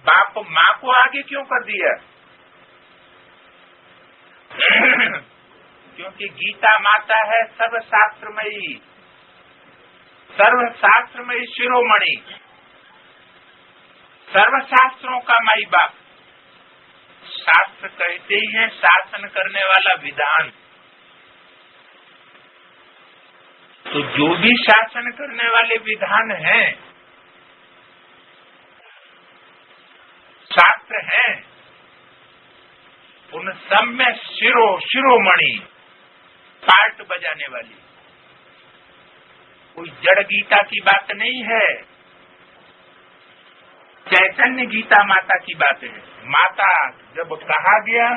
बाप माँ को आगे क्यों कर दिया? क्योंकि गीता माता है सर्वशास्त्रमयी, सर्वशास्त्रमयी शिरोमणि, सर्वशास्त्रों का माई बाप। शास्त्र कहते ही है शासन करने वाला विधान। तो जो भी शासन करने वाले विधान हैं, शास्त्र हैं, उन सब में शिरोमणि, पार्ट बजाने वाली। कोई जड़ गीता की बात नहीं है, चैतन्य गीता माता की बात है। माता जब कहा गया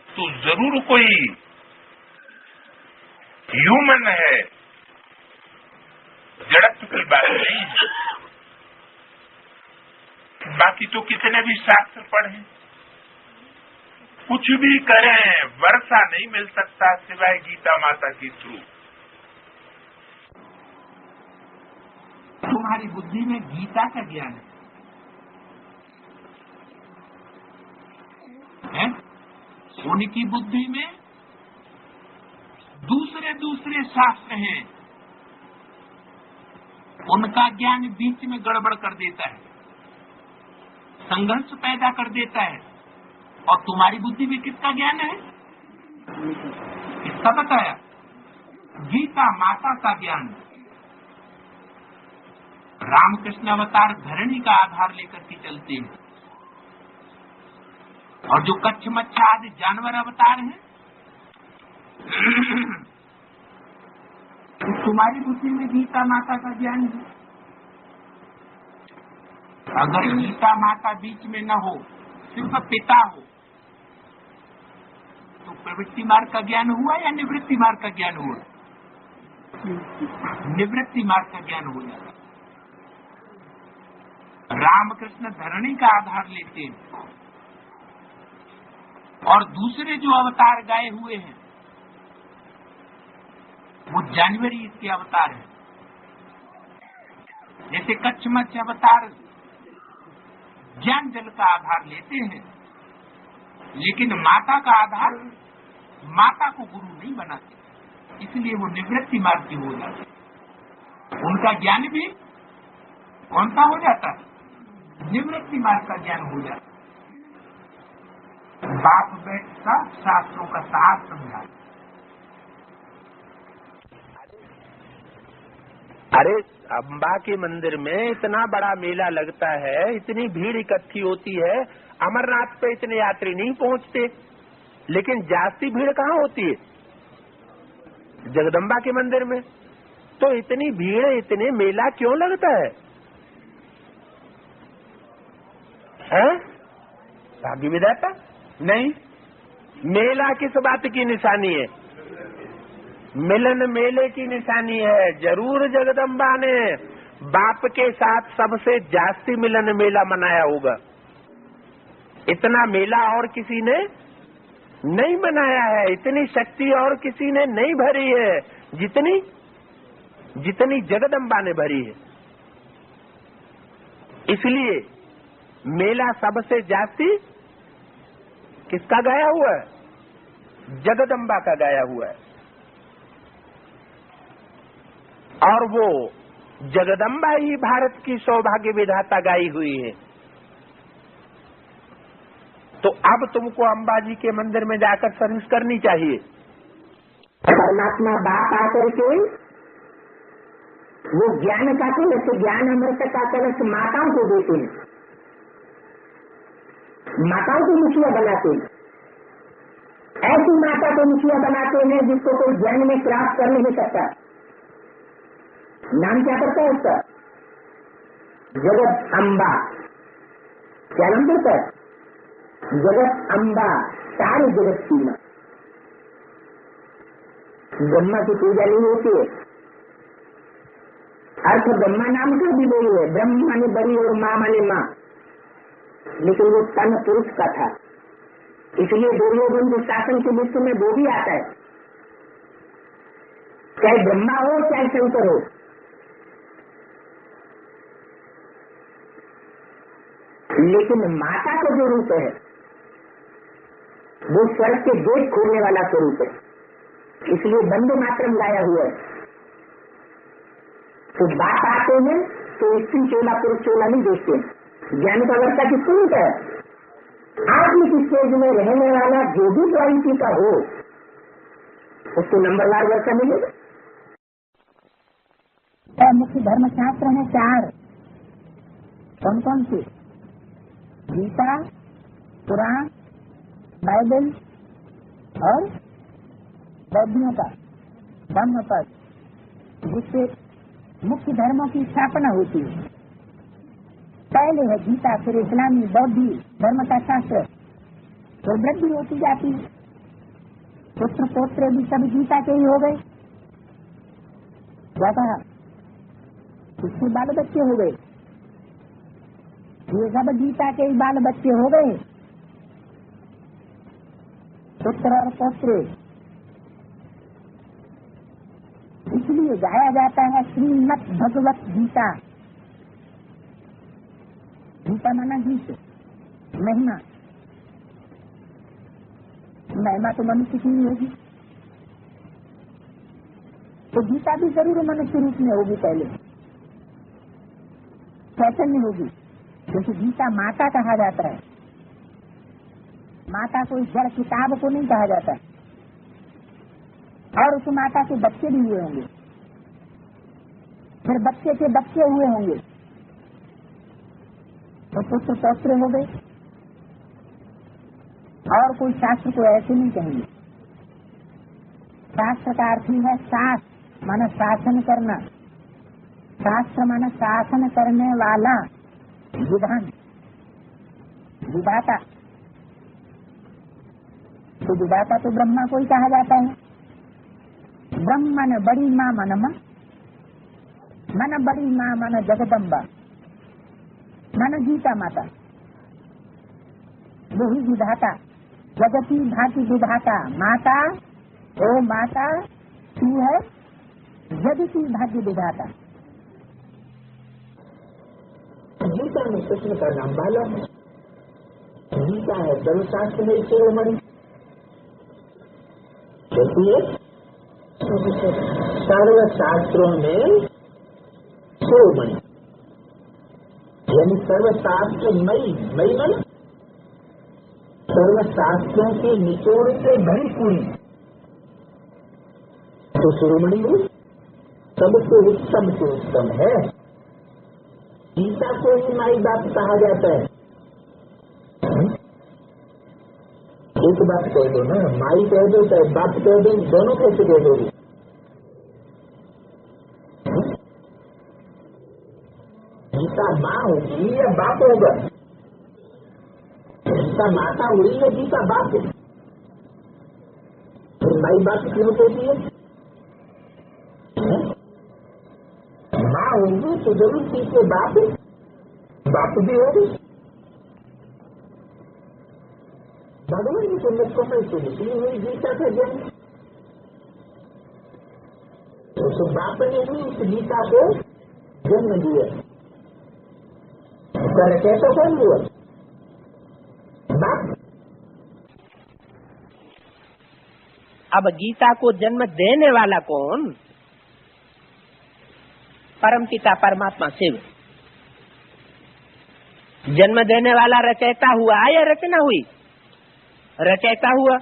तो जरूर कोई ह्यूमन है, जड़त्व की बात नहीं है। बाकी तो कितने भी शास्त्र पढ़ें, कुछ भी करें, वर्षा नहीं मिल सकता सिवाय गीता माता की थ्रू। तुम्हारी बुद्धि में गीता का ज्ञान है? उनकी बुद्धि में दूसरे दूसरे शास्त्र हैं, उनका ज्ञान बीच में गड़बड़ कर देता है, संघर्ष पैदा कर देता है। और तुम्हारी बुद्धि में किसका ज्ञान है? किसका बताया? गीता माता का ज्ञान। रामकृष्ण अवतार धरणी का आधार लेकर के चलते हैं, और जो कच्छ मच्छा आदि जानवर अवतार हैं, तो तुम्हारी बुद्धि में गीता माता का ज्ञान है। अगर गीता माता बीच में न हो, सिर्फ पिता हो, तो प्रवृत्ति मार्ग का ज्ञान हुआ या निवृत्ति मार्ग का ज्ञान हुआ? निवृत्ति मार्ग का ज्ञान हो जाता। रामकृष्ण धरणी का आधार लेते हैं, और दूसरे जो अवतार गाए हुए हैं वो जानवरी इसके अवतार है। जैसे कच्छ मच्छ अवतार ज्ञान जल का आधार लेते हैं, लेकिन माता का आधार माता को गुरु नहीं बनाते, इसलिए वो निवृत्ति मार्ग की हो जाते। उनका ज्ञान भी कौन सा हो जाता है? निवृत्ति मार्ग का ज्ञान हो जाता। बाप बैठ सब शास्त्रों का साथ समझा। अरे अम्बा के मंदिर में इतना बड़ा मेला लगता है, इतनी भीड़ इकट्ठी होती है, अमरनाथ पे इतने यात्री नहीं पहुंचते, लेकिन जास्ती भीड़ कहाँ होती है? जगदम्बा के मंदिर में। तो इतनी भीड़, इतने मेला क्यों लगता है? भाग्य विधाता? नहीं, मेला किस बात की निशानी है? मिलन मेले की निशानी है। जरूर जगदम्बा ने बाप के साथ सबसे जास्ती मिलन मेला मनाया होगा। इतना मेला और किसी ने नहीं मनाया है, इतनी शक्ति और किसी ने नहीं भरी है जितनी जगदम्बा ने भरी है। इसलिए मेला सबसे जास्ती किसका गाया हुआ है? जगदम्बा का गाया हुआ है। और वो जगदम्बा ही भारत की सौभाग्य विधाता गाई हुई है। तो अब तुमको अंबाजी के मंदिर में जाकर सर्विस करनी चाहिए। परमात्मा बाप आकर के वो ज्ञान का कलश, ज्ञान अमृत का कलश माताओं को देते हैं, माताओं को मुखिया बनाते हैं। ऐसी माता को मुखिया बनाते हैं जिसको कोई ज्ञान में प्राप्त कर नहीं सकता। नाम क्या करता है उसका? जगत अम्बा। क्या नाम करता है? जगत अम्बा, सारे जगत की मां। ब्रह्मा की पूजा नहीं होती है। अर्थ ब्रह्मा नाम का भी वही है, ब्रह्म माने बड़ी और माँ माने माँ, लेकिन वो तन पुरुष का था, इसलिए दुर्योधन जो शासन के विश्व में वो भी आता है, चाहे ब्रह्मा हो चाहे शंकर हो। लेकिन माता का जो रूप है वो स्वर्ग के गेट खोलने वाला स्वरूप है, इसलिए बंदे मातरम लाया हुआ है। तो बात आते हैं तो स्त्री चोला पुरुष चोला नहीं देखते। ज्ञान का वर्षा किसको है? आत्मिक स्टेज में रहने वाला जो भी क्वालिटी का हो उसको नंबरवार वर्षा मिलेगा। मुख्य धर्म शास्त्र है 4। कौन कौन से? गीता, पुराण, बाइबल और बौद्धियों का धम्मपद, जिससे मुख्य धर्मों की स्थापना होती है। पहले है गीता, फिर इस्लामी, बौद्धी धर्म का शास्त्र, तो वृद्धि होती जाती है। पुत्र पोत्र भी सब गीता के ही हो गए। क्या कहा? उसके बाल बच्चे हो गए, ये सब गीता के ही बाल बच्चे हो गए। पुत्र और पौत्र, इसलिए गाया जाता है श्रीमद् भगवत गीता। गीता माना गीत, महिमा। महिमा तो मनुष्य की ही होगी, तो गीता भी जरूर मनुष्य रूप में होगी पहले। चैतन्य होगी, क्योंकि गीता माता कहा जाता है। माता को इस जड़ किताब को नहीं कहा जाता, और उस माता के बच्चे भी हुए होंगे, फिर बच्चे के बच्चे हुए होंगे, तो पुत्र पौत्र हो गए। और कोई शास्त्र को ऐसे नहीं कहेंगे। शास्त्र का अर्थ ही है शास्त्र माना शासन करना, शास्त्र माना शासन करने वाला, विधान, विधाता। तो विधाता तो ब्रह्मा को ही कहा जाता है। ब्रह्मा न बड़ी माँ मन बड़ी माँ मन जगदम्बा, मन गीता माता, वही विधाता, जगती भांति विधाता। माता ओ माता तू है जगती भाग्य विधाता। गीता में कृष्ण का नाम बाला है। गीता है सर्वशास्त्र में शिरोमणि, सर्वशास्त्रों में शिरोमणि, यानी सर्वशास्त्र मई मन सर्वशास्त्रों के निचोड़ से भरी पूरी, तो शिरोमणि सबसे उत्तम से उत्तम है। गीता को ही माई बाप कहा जाता है। एक बात कह दो ना, माई कह दो चाहे बाप कह दो, दोनों कैसे कह दोगे? गीता माँ होगी या बाप होगा? गीता माता हुई है, गीता बाप है। फिर माई बाप क्यों कहती है? माँ होगी तो जरूर पीछे बाप भी होगी। भगवान की समय से निकली हुई गीता का जन्म, तो बाप ने भी इस गीता को जन्म दिया। कैसा कौन हुआ? बाप। अब गीता को जन्म देने वाला कौन? परमपिता परमात्मा शिव। जन्म देने वाला रचयिता हुआ या रचना हुई? रचयिता हुआ।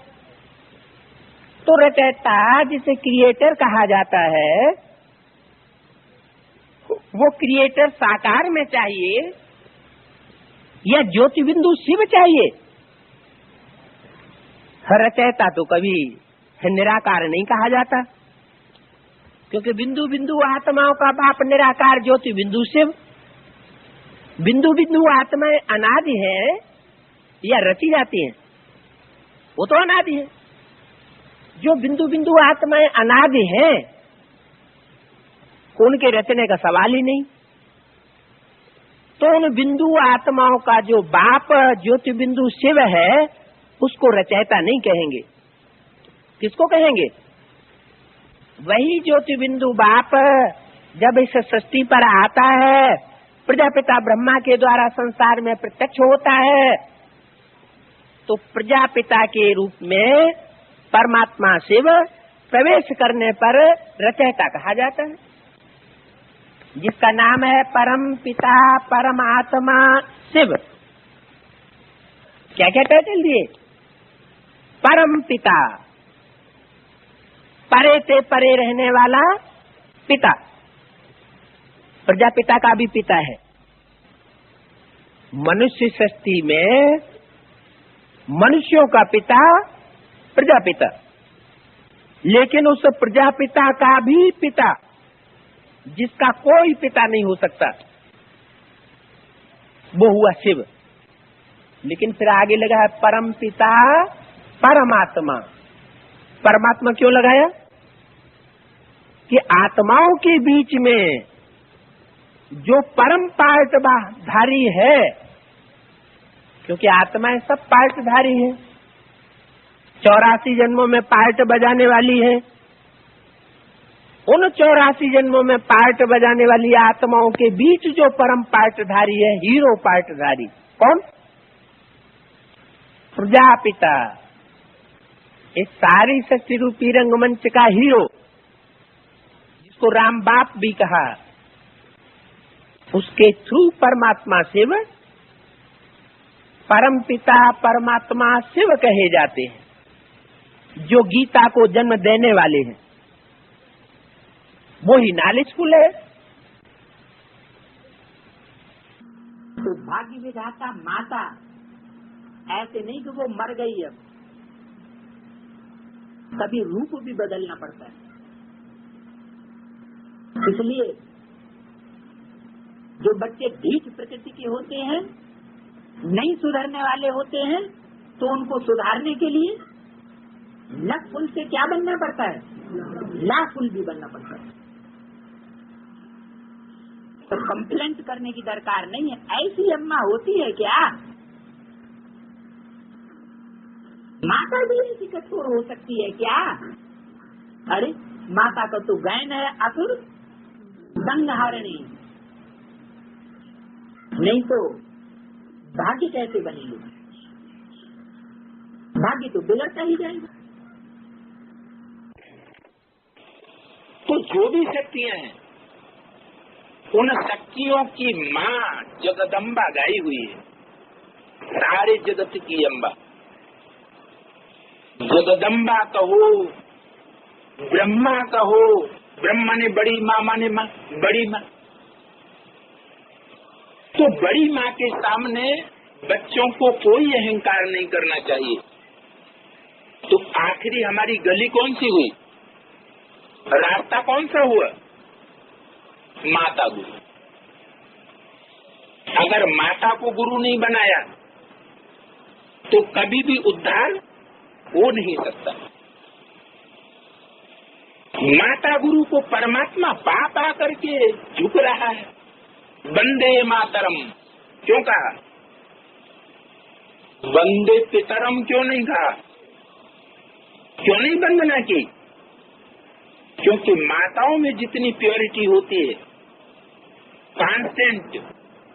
तो रचयिता जिसे क्रिएटर कहा जाता है, वो क्रिएटर साकार में चाहिए या ज्योति बिंदु शिव चाहिए? रचयिता तो कभी निराकार नहीं कहा जाता, क्योंकि बिंदु बिंदु आत्माओं का बाप निराकार ज्योति बिंदु शिव। बिंदु बिंदु आत्माएं अनादि है या रची जाती हैं? वो तो अनादि है। जो बिंदु बिंदु आत्माएं अनादि हैं, उनके रचने का सवाल ही नहीं। तो उन बिंदु आत्माओं का जो बाप ज्योति बिंदु शिव है, उसको रचयिता नहीं कहेंगे। किसको कहेंगे? वही ज्योति बिंदु बाप जब इस सृष्टि पर आता है, प्रजापिता ब्रह्मा के द्वारा संसार में प्रत्यक्ष होता है, तो प्रजापिता के रूप में परमात्मा शिव प्रवेश करने पर रचयिता कहा जाता है, जिसका नाम है परम पिता परमात्मा शिव। क्या क्या टाइटल दिए? परम पिता, परे से परे रहने वाला पिता। प्रजापिता का भी पिता है। मनुष्य सृष्टि में मनुष्यों का पिता प्रजापिता, लेकिन उस प्रजापिता का भी पिता जिसका कोई पिता नहीं हो सकता, वो हुआ शिव। लेकिन फिर आगे लगा है परम पिता परमात्मा। परमात्मा क्यों लगाया? कि आत्माओं के बीच में जो परम पार्टधारी है, क्योंकि आत्माएं सब पार्टधारी हैं, 84 जन्मों में पार्ट बजाने वाली है। उन 84 जन्मों में पार्ट बजाने वाली आत्माओं के बीच जो परम पार्टधारी है, हीरो पार्टधारी कौन? प्रजापिता। इस सारी सृष्टि रूपी रंगमंच का हीरो, जिसको राम बाप भी कहा, उसके थ्रू परमात्मा शिव, परम पिता परमात्मा शिव कहे जाते हैं, जो गीता को जन्म देने वाले हैं। वो ही नॉलेजफुल है। तो भाग्य विधाता माता ऐसे नहीं कि वो मर गई, अब कभी रूप भी बदलना पड़ता है। इसलिए जो बच्चे ढीठ प्रकृति के होते हैं, नहीं सुधरने वाले होते हैं, तो उनको सुधारने के लिए लकफुल से क्या बनना पड़ता है? लाफुल भी बनना पड़ता है। तो कंप्लेंट करने की दरकार नहीं है। ऐसी अम्मा होती है क्या? माता भी ऐसी कठोर हो सकती है क्या? अरे माता का तो गैन है असुर संहारणी, नहीं तो भाग्य कैसे बनेगी? भाग्य तो बिगड़ता ही जाएगा। तो जो भी शक्तियां हैं, उन शक्तियों की माँ जगदम्बा गाई हुई है, सारे जगत की अम्बा। जगदम्बा कहो, ब्रह्मा कहो, ब्रह्मा ने बड़ी माँ, माने माँ, बड़ी माँ। तो बड़ी माँ के सामने बच्चों को कोई अहंकार नहीं करना चाहिए। तो आखिरी हमारी गली कौन सी हुई? रास्ता कौन सा हुआ? माता गुरु। अगर माता को गुरु नहीं बनाया तो कभी भी उद्धार हो नहीं सकता। माता गुरु को परमात्मा बाप आकर के झुक रहा है। वंदे मातरम क्यों कहा? वंदे पितरम क्यों नहीं कहा? क्यों नहीं वंदना की? क्योंकि माताओं में जितनी प्योरिटी होती है कांस्टेंट,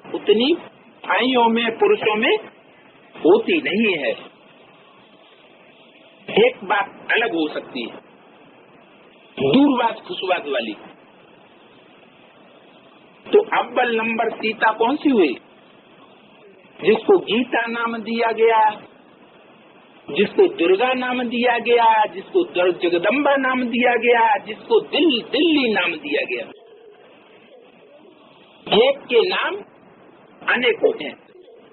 उतनी भाइयों में पुरुषों में होती नहीं है। एक बात अलग हो सकती है, दूरवाद खुशवाद वाली। तो अव्वल नंबर सीता कौन सी हुई? जिसको गीता नाम दिया गया, जिसको दुर्गा नाम दिया गया, जिसको जगदम्बा नाम दिया गया, जिसको दिल्ली नाम दिया गया। एक के नाम अनेकों हैं।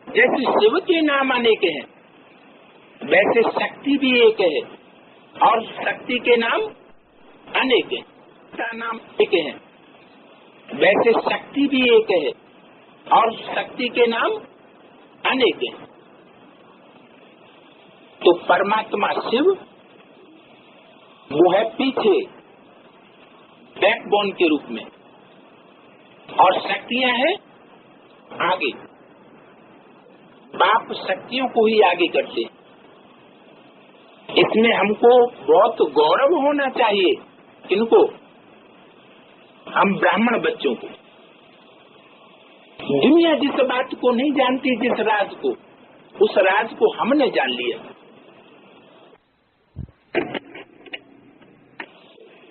जैसे शिव के नाम अनेक हैं, वैसे शक्ति भी एक है और शक्ति के नाम अनेक हैं। का नाम एक है, वैसे शक्ति भी एक है और शक्ति के नाम अनेक हैं। तो परमात्मा शिव वो है पीछे बैकबोन के रूप में, और शक्तियां हैं आगे। बाप शक्तियों को ही आगे करते। इसमें हमको बहुत गौरव होना चाहिए। किनको? हम ब्राह्मण बच्चों को। दुनिया जिस बात को नहीं जानती, जिस राज को, उस राज को हमने जान लिया।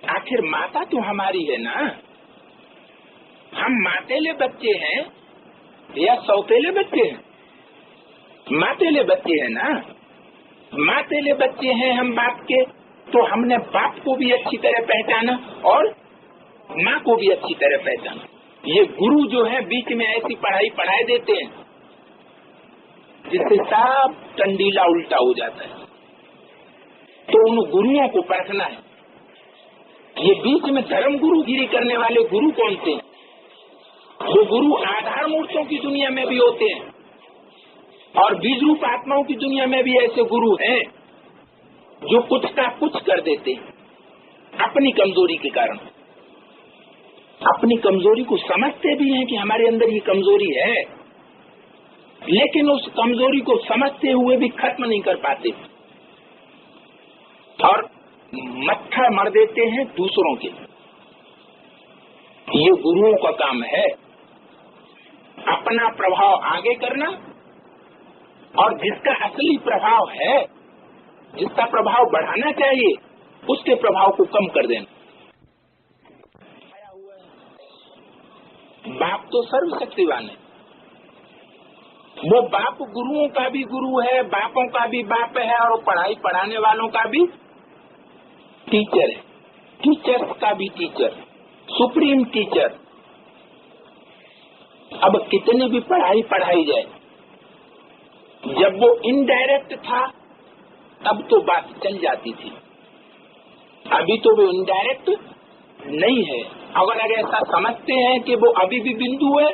आखिर माता तो हमारी है ना। हम मातेले बच्चे हैं या सौतेले बच्चे हैं? मातेले बच्चे हैं ना। मातेले बच्चे हैं हम बाप के, तो हमने बाप को भी अच्छी तरह पहचाना और माँ को भी अच्छी तरह पहचाना। ये गुरु जो है बीच में ऐसी पढ़ाई पढ़ाए देते हैं जिससे सब टंडीला उल्टा हो जाता है। तो उन गुरुओं को परखना है। ये बीच में धर्म गुरुगिरी करने वाले गुरु कौन से हैं? वो गुरु आधार मूर्तियों की दुनिया में भी होते हैं और बीज रूप आत्माओं की दुनिया में भी ऐसे गुरु हैं जो कुछ का कुछ कर देते हैं अपनी कमजोरी के कारण। अपनी कमजोरी को समझते भी हैं कि हमारे अंदर ये कमजोरी है, लेकिन उस कमजोरी को समझते हुए भी खत्म नहीं कर पाते और मत्था मर देते हैं दूसरों के। ये गुरुओं का काम है, अपना प्रभाव आगे करना और जिसका असली प्रभाव है, जिसका प्रभाव बढ़ाना चाहिए, उसके प्रभाव को कम कर देना। बाप तो सर्वशक्तिवान है। वो बाप गुरुओं का भी गुरु है, बापों का भी बाप है, और पढ़ाई पढ़ाने वालों का भी टीचर है, टीचर्स का भी टीचर, सुप्रीम टीचर। अब कितनी भी पढ़ाई पढ़ाई जाए, जब वो इनडायरेक्ट था तब तो बात चल जाती थी, अभी तो वो इनडायरेक्ट नहीं है। अगर ऐसा समझते हैं कि वो अभी भी बिंदु है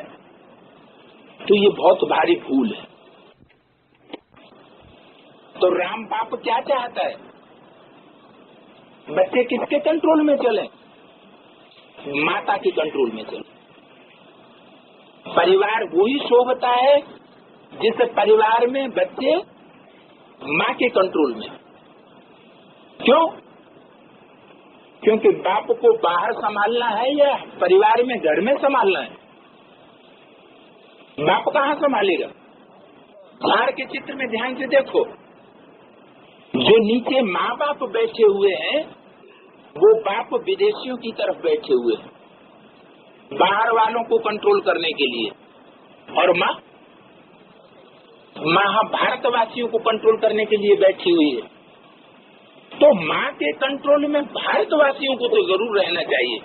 तो ये बहुत भारी भूल है। तो राम बाप क्या चाहता है? बच्चे किसके कंट्रोल में चले? माता के कंट्रोल में चले। परिवार वही शोभता है जिस परिवार में बच्चे माँ के कंट्रोल में। क्यों? क्योंकि बाप को बाहर संभालना है या परिवार में घर में संभालना है? बाप कहाँ संभालेगा? झाड़ के चित्र में ध्यान से देखो, जो नीचे माँ बाप बैठे हुए हैं वो बाप विदेशियों की तरफ बैठे हुए हैं, बाहर वालों को कंट्रोल करने के लिए, और माँ भारतवासियों को कंट्रोल करने के लिए बैठी हुई है। तो माँ के कंट्रोल में भारतवासियों को तो जरूर रहना चाहिए।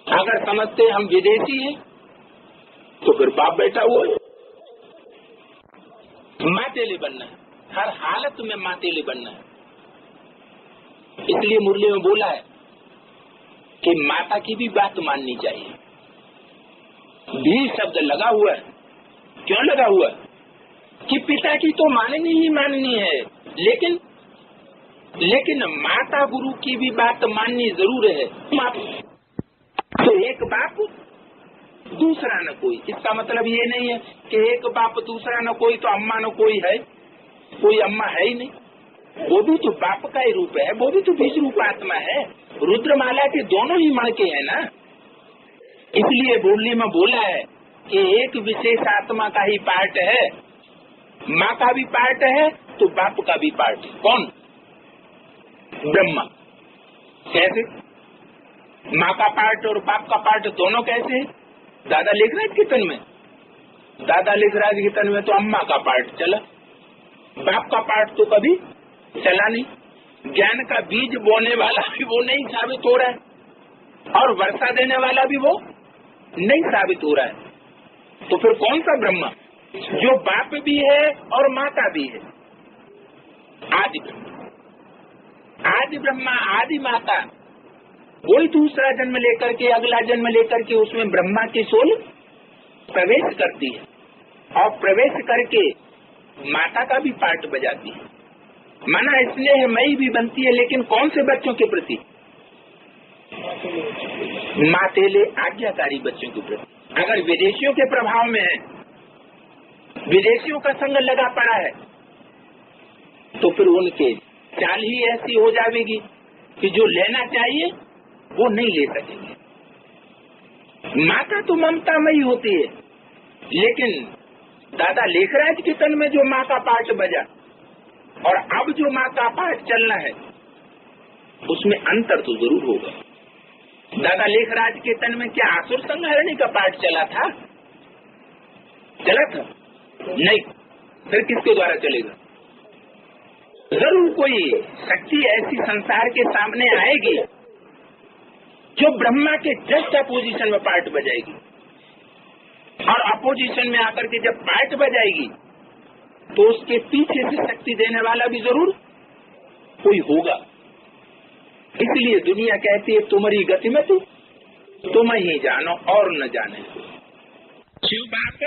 अगर समझते हम विदेशी हैं तो फिर बाप बैठा हुआ है। मातेले बनना है, हर हालत में मातेले बनना है। इसलिए मुरली में बोला है कि माता की भी बात माननी चाहिए। भी शब्द लगा हुआ है, क्यों लगा हुआ है? कि पिता की तो माननी ही माननी है, लेकिन माता गुरु की भी बात माननी जरूर है। तो एक बाप दूसरा न कोई, इसका मतलब ये नहीं है कि एक बाप दूसरा न कोई तो अम्मा न कोई है, कोई अम्मा है ही नहीं। वो भी तो बाप का ही रूप है, वो भी तो बीज रूप आत्मा है। रुद्रमाला के दोनों ही मण के है ना। इसलिए बोलने में बोला है कि एक विशेष आत्मा का ही पार्ट है, माँ का भी पार्ट है तो बाप का भी पार्ट है। कौन? ब्रह्मा। कैसे? माँ का पार्ट और बाप का पार्ट दोनों कैसे? दादा लेखराज कीर्तन में, दादा लेखराज कीर्तन में तो अम्मा का पार्ट चला, बाप का पार्ट तो कभी चला नहीं। ज्ञान का बीज बोने वाला भी वो नहीं साबित हो रहा है और वर्षा देने वाला भी वो नहीं साबित हो रहा है। तो फिर कौन सा ब्रह्मा? जो बाप भी है और माता भी है। आदि ब्रह्मा, आदि ब्रह्मा, आदि माता। कोई दूसरा जन्म लेकर के, अगला जन्म लेकर के उसमें ब्रह्मा की सोल प्रवेश करती है और प्रवेश करके माता का भी पार्ट बजाती है। मना स्नेह मई भी बनती है, लेकिन कौन से बच्चों के प्रति? मातेले आज्ञाकारी बच्चों के प्रति। अगर विदेशियों के प्रभाव में है, विदेशियों का संग लगा पड़ा है, तो फिर उनके चाल ही ऐसी हो जाएगी कि जो लेना चाहिए वो नहीं ले सकेंगे। माता तो ममतामयी होती है, लेकिन दादा लेखराज के तन में जो माँ का पार्ट बजा और अब जो माँ का पार्ट चलना है उसमें अंतर तो जरूर होगा। दादा लेखराज के तन में क्या आसुर संहारणी का पार्ट चला था? चला था? नहीं। फिर किसके द्वारा चलेगा? जरूर कोई शक्ति ऐसी संसार के सामने आएगी जो ब्रह्मा के जस्ट अपोजिशन में पार्ट बजाएगी, और अपोजिशन में आकर के जब पार्ट बजाएगी तो उसके पीछे से शक्ति देने वाला भी जरूर कोई होगा। इसलिए दुनिया कहती है तुम्हारी गति में तुम ही जानो और न जाने। शिव बाप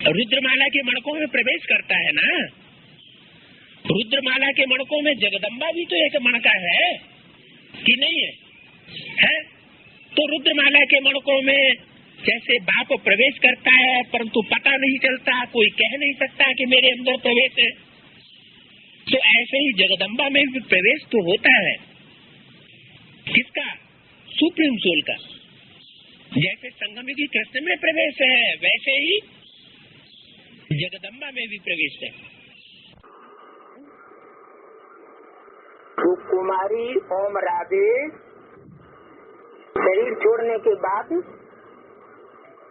रुद्रमाला के मणकों में प्रवेश करता है ना। रुद्रमाला के मणकों में जगदम्बा भी तो एक मणका है कि नहीं है? तो रुद्रमाला के मणकों में जैसे बाप प्रवेश करता है परंतु पता नहीं चलता, कोई कह नहीं सकता कि मेरे अंदर प्रवेश है, तो ऐसे ही जगदम्बा में भी प्रवेश तो होता है। किसका? सुप्रीम सोल का। जैसे संगम की कृष्ण में प्रवेश है वैसे ही जगदम्बा में भी प्रवेश है। कुमारी ओम राधे शरीर छोड़ने के बाद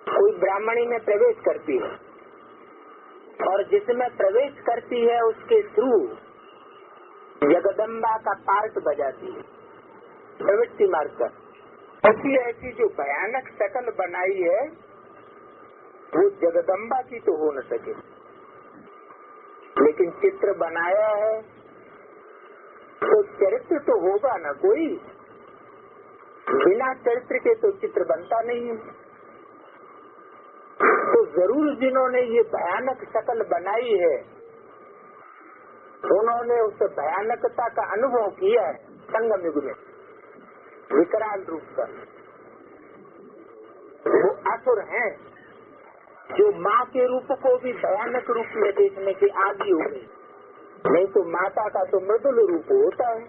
कोई ब्राह्मणी में प्रवेश करती है और जिसमें प्रवेश करती है उसके थ्रू जगदम्बा का पार्ट बजाती है, प्रवृत्ति मार्ग का। ऐसी ऐसी जो भयानक शकल बनाई है वो जगदम्बा की तो हो न सके, लेकिन चित्र बनाया है तो चरित्र तो होगा ना कोई। बिना चरित्र के तो चित्र बनता नहीं है। तो जरूर जिन्होंने ये भयानक शकल बनाई है उन्होंने उस भयानकता का अनुभव किया है संगम युग में, विकराल रूप का। वो असुर हैं जो माँ के रूप को भी भयानक रूप में देखने की आदि हो गई, नहीं तो माता का तो मृदुल रूप होता है।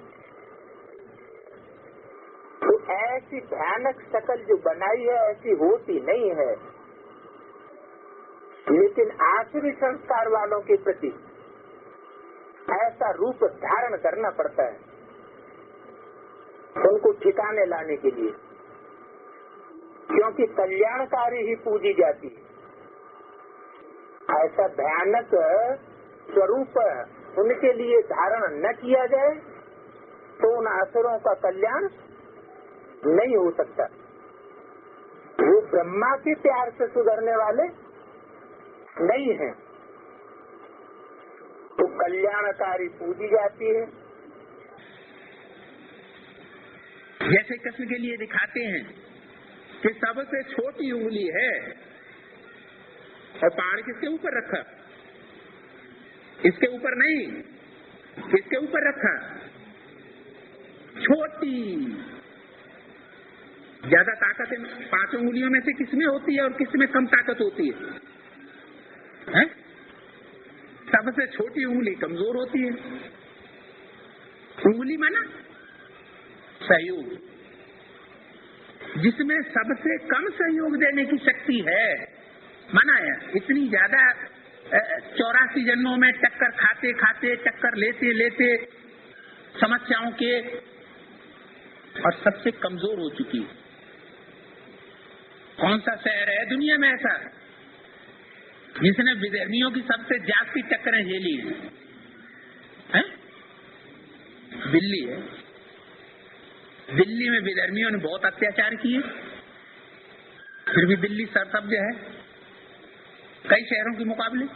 तो ऐसी भयानक शकल जो बनाई है ऐसी होती नहीं है, लेकिन आसुरी संस्कार वालों के प्रति ऐसा रूप धारण करना पड़ता है उनको ठिकाने लाने के लिए, क्योंकि कल्याणकारी ही पूजी जाती है। ऐसा भयानक स्वरूप उनके लिए धारण न किया जाए तो उन असुरों का कल्याण नहीं हो सकता। वो ब्रह्मा के प्यार से सुधरने वाले नहीं है, तो कल्याणकारी पूजी जाती है। जैसे कृष्ण के लिए दिखाते हैं कि सबसे छोटी उंगली है और पहाड़ किसके ऊपर रखा, इसके ऊपर नहीं, किसके ऊपर रखा, छोटी। ज्यादा ताकत 5 उंगलियों में से किसमें होती है और किसमें कम ताकत होती है? सबसे छोटी उंगली कमजोर होती है। उंगली माना सहयोग, जिसमें सबसे कम सहयोग देने की शक्ति है। माना है इतनी ज्यादा 84 जन्मों में टक्कर खाते खाते, टक्कर लेते लेते समस्याओं के, और सबसे कमजोर हो चुकी है। कौन सा शहर है दुनिया में ऐसा जिसने विधर्मियों की सबसे ज्यादा टक्करें झेली हैं? दिल्ली है। दिल्ली में विधर्मियों ने बहुत अत्याचार किए, फिर भी दिल्ली सरसब्ज है कई शहरों के मुकाबले।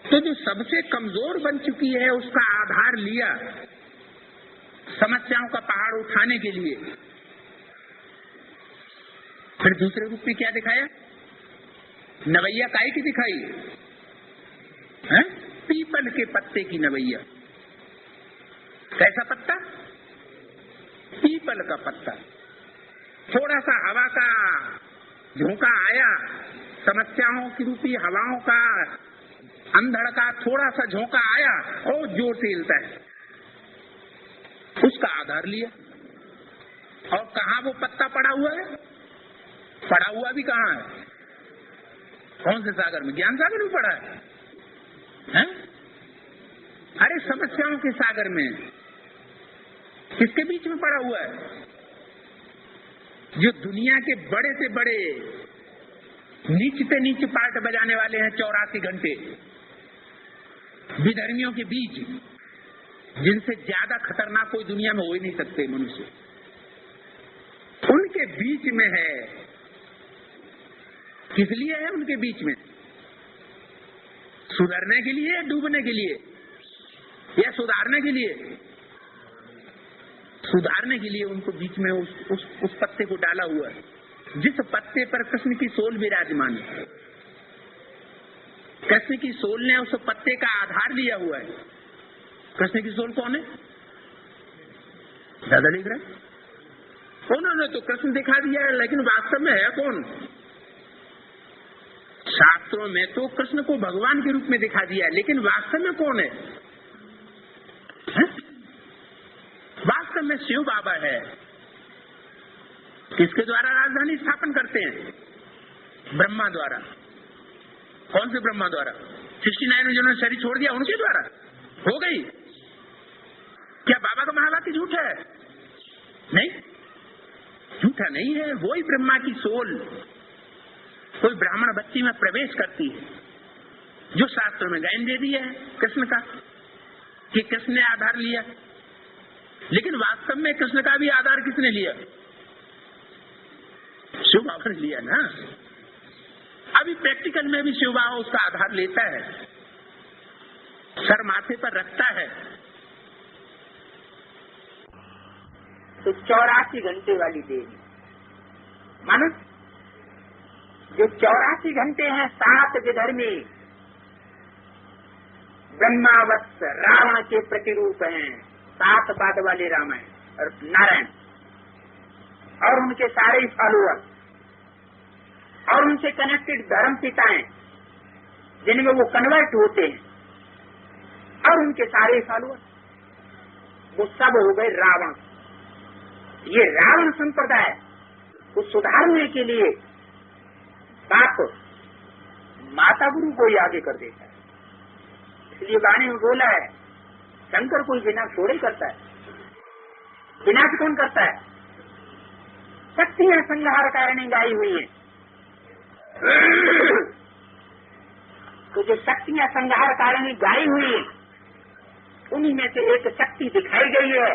तो जो सबसे कमजोर बन चुकी है उसका आधार लिया समस्याओं का पहाड़ उठाने के लिए, फिर दूसरे रूप में क्या दिखाया? नवैया काय की दिखाई है? पीपल के पत्ते की नवैया। कैसा पत्ता? पीपल का पत्ता। थोड़ा सा हवा का झोंका आया, समस्याओं की रूपी हवाओं का अंधड़ का थोड़ा सा झोंका आया और जोर से हिलता है, उसका आधार लिया। और कहाँ वो पत्ता पड़ा हुआ है? पड़ा हुआ भी कहाँ है? कौन से सागर में? ज्ञान सागर में पड़ा है? अरे समस्याओं के सागर में। किसके बीच में पड़ा हुआ है? जो दुनिया के बड़े से बड़े नीच से नीच पार्ट बजाने वाले हैं 84 घंटे, विधर्मियों के बीच, जिनसे ज्यादा खतरनाक कोई दुनिया में हो ही नहीं सकते मनुष्य, उनके बीच में है। किस लिए है उनके बीच में? सुधरने के लिए, डूबने के लिए, या सुधारने के लिए? सुधारने के लिए उनको बीच में उस पत्ते को डाला हुआ है, जिस पत्ते पर कृष्ण की सोल विराजमान है। कृष्ण की सोल ने उस पत्ते का आधार लिया हुआ है। कृष्ण की सोल कौन है? ज्यादा लिख रहे? उन्होंने तो कृष्ण दिखा दिया है, लेकिन वास्तव में है कौन? शास्त्रों में तो कृष्ण को भगवान के रूप में दिखा दिया है, लेकिन वास्तव में कौन है? वास्तव में शिव बाबा है। किसके द्वारा राजधानी स्थापन करते हैं? ब्रह्मा द्वारा। कौन से ब्रह्मा द्वारा? 69 में जिन्होंने शरीर छोड़ दिया उनके द्वारा हो गई। क्या बाबा का महावाक्य झूठ है? नहीं, झूठा नहीं है, वो ही ब्रह्मा की सोल कोई ब्राह्मण बच्ची में प्रवेश करती है, जो शास्त्र में गायन दे दिया है कृष्ण का कि कृष्ण ने आधार लिया, लेकिन वास्तव में कृष्ण का भी आधार किसने लिया? शिव बाबा ने लिया ना। अभी प्रैक्टिकल में भी शिव बाबा उसका आधार लेता है, सर माथे पर रखता है। तो 84 घंटे वाली देवी मानो जो 84 घंटे हैं 7 विधर्मी ब्रह्मावत्स रावण के प्रतिरूप हैं, 7 पाद वाले रामायण और नारायण और उनके सारे फॉलोअर और उनसे कनेक्टेड धर्म पिताएं जिनमें वो कन्वर्ट होते हैं और उनके सारे फॉलोअर वो सब हो गए रावण। ये रावण संप्रदाय को सुधारने के लिए बाप माता गुरु को ही आगे कर देता है। इसलिए वाणी में बोला है शंकर कोई विनाश थोड़े करता है, विनाश कौन करता है? शक्तियां संहार कारिणी गाई हुई है। तो जो शक्तियां संहार कारिणी गाई हुई है उन्हीं में से एक शक्ति दिखाई गई है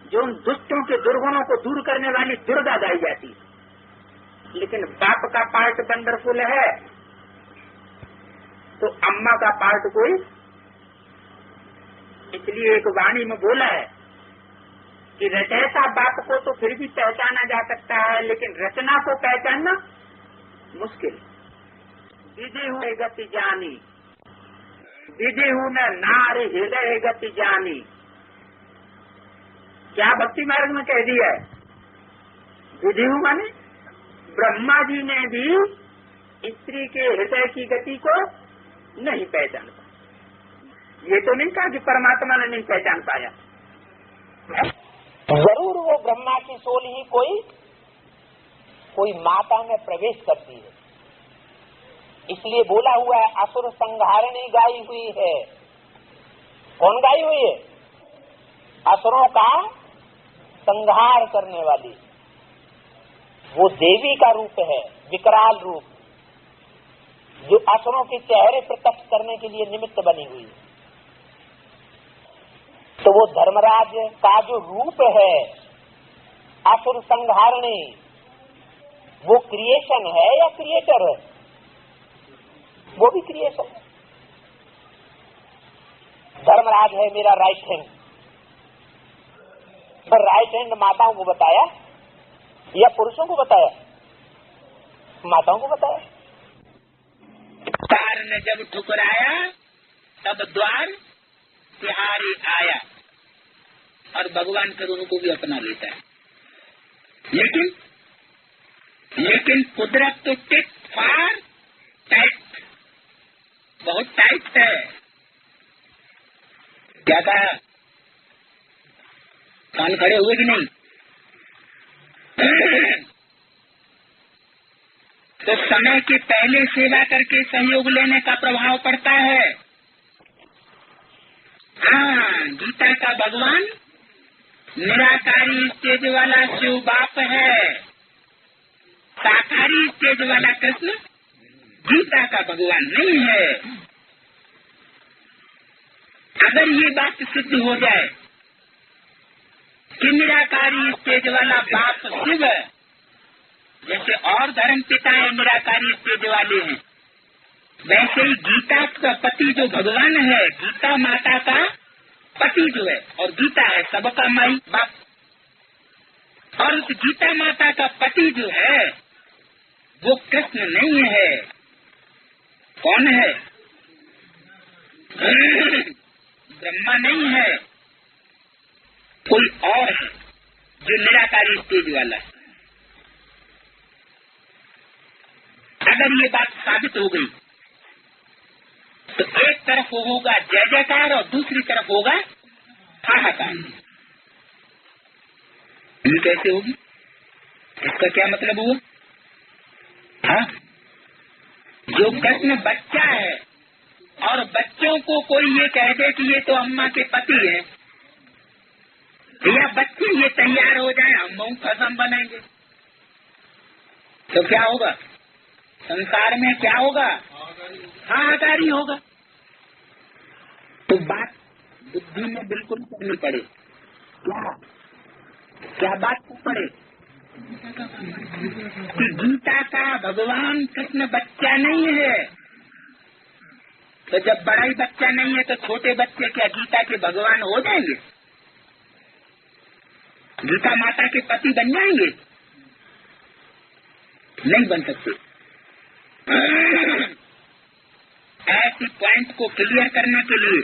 जो उन दुष्टों के दुर्गुणों को दूर करने वाली दुर्गा गाई जाती है। लेकिन बाप का पार्ट वंडरफुल है तो अम्मा का पार्ट कोई, इसलिए एक वाणी में बोला है कि रचयिता बाप को तो फिर भी पहचाना जा सकता है, लेकिन रचना को पहचानना मुश्किल। विधि हुए गति जानी, विधि हूं न नारी हृदय गति जानी। क्या भक्ति मार्ग में कह दिया है? विधि हूं माने ब्रह्मा जी ने भी स्त्री के हृदय की गति को नहीं पहचान पाया। ये तो नहीं कहा कि परमात्मा ने नहीं पहचान पाया, जरूर वो ब्रह्मा की सोल ही कोई माता में प्रवेश करती है। इसलिए बोला हुआ है असुर संहारणी गाई हुई है। कौन गाई हुई है? असुरों का संहार करने वाली। वो देवी का रूप है, विकराल रूप, जो असुरों के चेहरे प्रत्यक्ष करने के लिए निमित्त बनी हुई है। तो वो धर्मराज का जो रूप है असुर संहारणी, वो क्रिएशन है या क्रिएटर है? वो भी क्रिएशन है। धर्मराज है मेरा राइट हैंड, पर राइट हैंड माताओं को बताया या पुरुषों को बताया? माताओं को बताया। तार ने जब ठुकराया तब द्वार तिहारी आया, और भगवान फिर उनको भी अपना लेता है। लेकिन कुदरत तो टिक फार टाइट, बहुत टाइट है। क्या कहा? कान खड़े हुए कि नहीं? तो समय के पहले सेवा करके सहयोग लेने का प्रभाव पड़ता है। हाँ, गीता का भगवान निराकारी स्टेज वाला शिव बाप है, साकारी स्टेज वाला कृष्ण गीता का भगवान नहीं है। अगर ये बात सिद्ध हो जाए कि निराकारी स्टेज वाला बाप शिव है, जैसे और धर्म पिताएं निराकारी स्टेज वाले हैं, वैसे ही गीता का पति जो भगवान है, गीता माता का पति जो है, और गीता है सबका माई बाप, और उस गीता माता का पति जो है वो कृष्ण नहीं है। कौन है? ब्रह्मा नहीं है, कोई और है जो निराकारी स्टेज वाला है। अगर ये बात साबित हो गई तो एक तरफ होगा जय जयकार और दूसरी तरफ होगा हाहाकार। ये कैसे होगी? इसका क्या मतलब हुआ? हाँ, जो कृष्ण बच्चा है और बच्चों को कोई ये कह दे कि ये तो अम्मा के पति है, या बच्चे ये तैयार हो जाए, हम कसम बनेंगे, तो क्या होगा? संसार में क्या होगा? हाहाकारी होगा। तो बात बुद्धि में बिल्कुल करनी पड़े। क्या बात पड़े कि गीता का भगवान कृष्ण बच्चा नहीं है। तो जब बड़ा ही बच्चा नहीं है तो छोटे बच्चे क्या गीता के भगवान हो जाएंगे? गीता माता के पति बन जाएंगे? नहीं बन सकते। ऐसी पॉइंट को क्लियर करने के लिए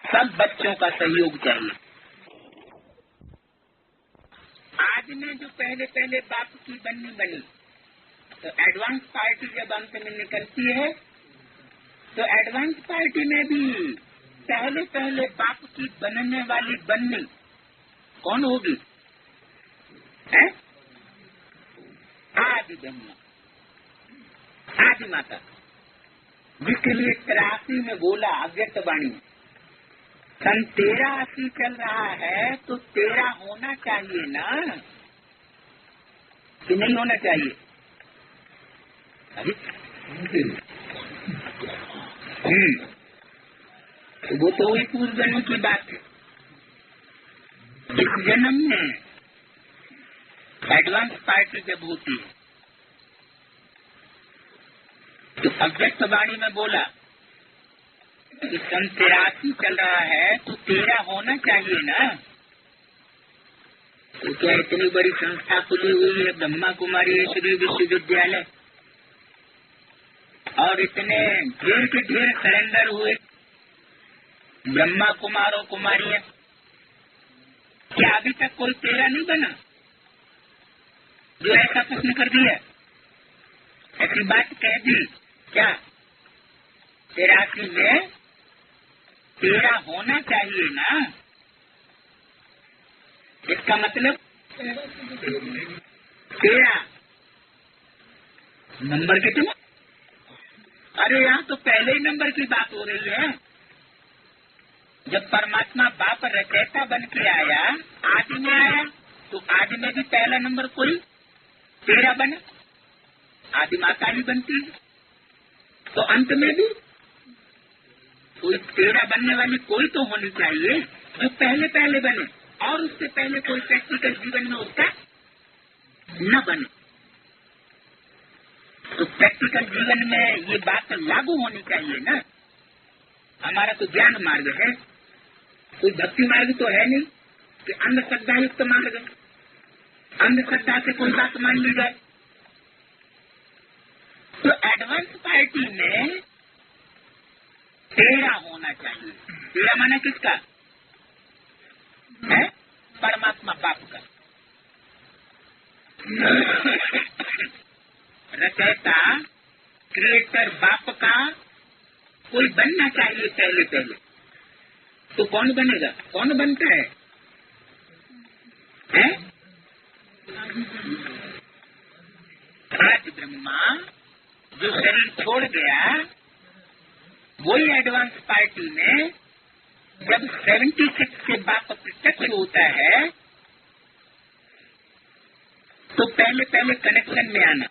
सब बच्चों का सहयोग चाहिए। आज में जो पहले पहले बाप की बननी बनी, तो एडवांस पार्टी जब अंत में निकलती है तो एडवांस पार्टी में भी पहले पहले बाप की बनने वाली बननी कौन होगी? आदि ब्रह्मा, आदि माता, जिसके लिए 83 में बोला अव्यक्त वाणी, सन 83 चल रहा है तो 13 होना चाहिए ना, कि नहीं होना चाहिए? वो तो वही पूर्व जन्म की बात है। इस जन्म में एडवांस पार्टी जब होती है तो अव्यक्त वाणी में बोला कि सन 83 चल रहा है तो 13 होना चाहिए ना। तो क्या इतनी बड़ी संस्था खुली हुई है ब्रह्मा कुमारी ईश्वरी विश्वविद्यालय, और इतने ढेर के ढेर सरेंडर हुए ब्रह्मा कुमारों कुमारियां, क्या अभी तक कोई 13 नहीं बना? जो ऐसा प्रश्न कर दिया, ऐसी बात कह दी, क्या 83 में 13 होना चाहिए ना? इसका मतलब 13 नंबर कितना? अरे यहाँ तो पहले ही नंबर की बात हो रही है। जब परमात्मा बाप रचयिता बन के आया, आदि में आया, तो आदि में भी पहला नंबर कोई 13 बना, आदि माता ही बनती है। तो अंत में भी कोई 13 बनने वाली कोई तो होनी चाहिए जो पहले पहले बने, और उससे पहले कोई प्रैक्टिकल जीवन में उसका न बने। तो प्रैक्टिकल जीवन में ये बात लागू होनी चाहिए ना। हमारा तो ज्ञान मार्ग है, कोई भक्ति मार्ग तो है नहीं कि अंधश्रद्धा युक्त मार्ग, अंधश्रद्धा से कोई बात मान ली जाए। तो एडवांस पार्टी में 13 होना चाहिए। 13 माना किसका है? परमात्मा बाप का। रचयिता क्रिएटर बाप का कोई बनना चाहिए पहले पहले। तो कौन बनेगा? कौन बनता है? आज ब्रह्मा जो शरीर छोड़ गया, वही एडवांस पार्टी में जब 76 से बाप प्रत्यक्ष होता है तो पहले पहले कनेक्शन में आना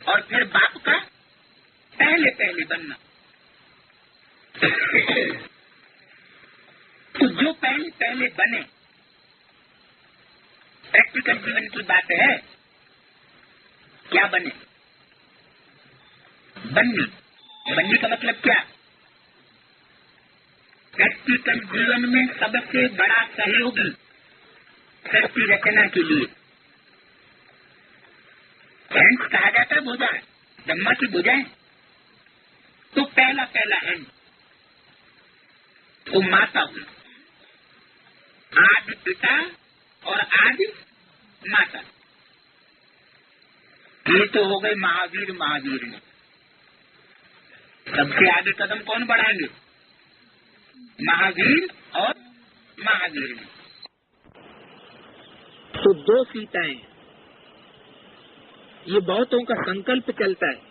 और फिर बाप का पहले पहले बनना। तो जो पहले पहले बने, प्रैक्टिकल जीवन की बात है, क्या बने? बननी। बननी का मतलब क्या? प्रैक्टिकल जीवन में सबसे बड़ा सहयोगी सृष्टि रचना के लिए हैंड्स कहा जाता है, भुजा, ब्रह्मा की भुजाएं। तो पहला पहला हैंड तो माता हुई, आदि पिता और आदि माता। ये तो हो गए महावीर। महावीर ने सबसे आगे कदम कौन बढ़ाएंगे? महावीर और महावीर ने। तो 2 सीताएं, ये बहुतों का संकल्प चलता है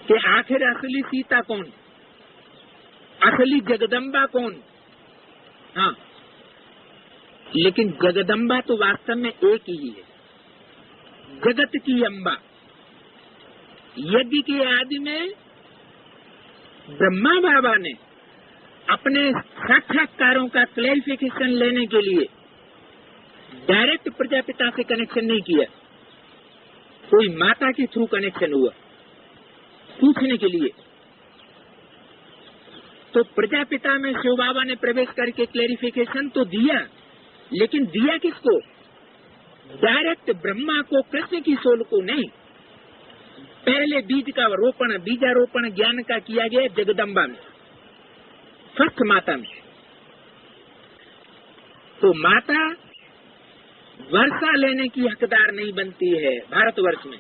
कि आखिर असली सीता कौन, असली जगदम्बा कौन? हाँ, लेकिन जगदम्बा तो वास्तव में एक ही है, जगत की अम्बा। यज्ञ के आदि में ब्रह्मा बाबा ने अपने साक्षात्कारों का क्लैरिफिकेशन लेने के लिए डायरेक्ट प्रजापिता से कनेक्शन नहीं किया, कोई माता के थ्रू कनेक्शन हुआ पूछने के लिए। तो प्रजापिता में शिव बाबा ने प्रवेश करके क्लैरिफिकेशन तो दिया, लेकिन दिया किसको? डायरेक्ट ब्रह्मा को, कृष्ण की सोल को नहीं। पहले बीज का रोपण, बीजारोपण ज्ञान का किया गया जगदम्बा में, फर्स्ट माता में। तो माता वर्षा लेने की हकदार नहीं बनती है। भारतवर्ष में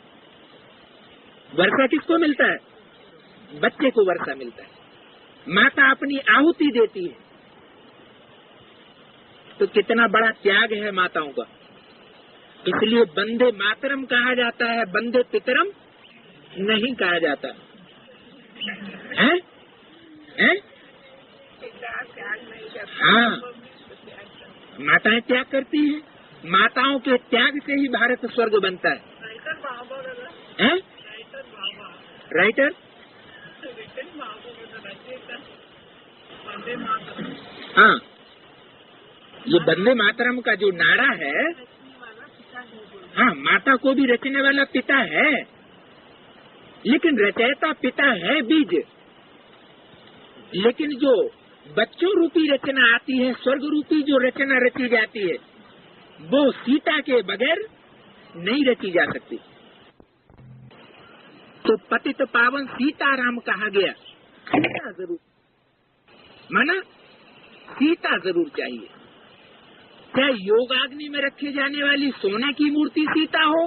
वर्षा किसको मिलता है? बच्चे को वर्षा मिलता है। माता अपनी आहुति देती है। तो कितना बड़ा त्याग है माताओं का। इसलिए वंदे मातरम कहा जाता है, वंदे पितरम नहीं कहा जाता है? हैं? हाँ, माताएं त्याग करती हैं। माताओं के त्याग से ही भारत स्वर्ग बनता है। हैं? राइटर हाँ, ये वंदे मातरम का जो नारा है, हाँ, माता को भी रचने वाला पिता है, लेकिन रचयिता पिता है बीज। लेकिन जो बच्चों रूपी रचना आती है, स्वर्ग रूपी जो रचना रची जाती है, वो सीता के बगैर नहीं रची जा सकती। तो पतित पावन सीताराम कहा गया। सीता जरूर, माना सीता जरूर चाहिए। चाहे योगाग्नि में रखे जाने वाली सोने की मूर्ति सीता हो,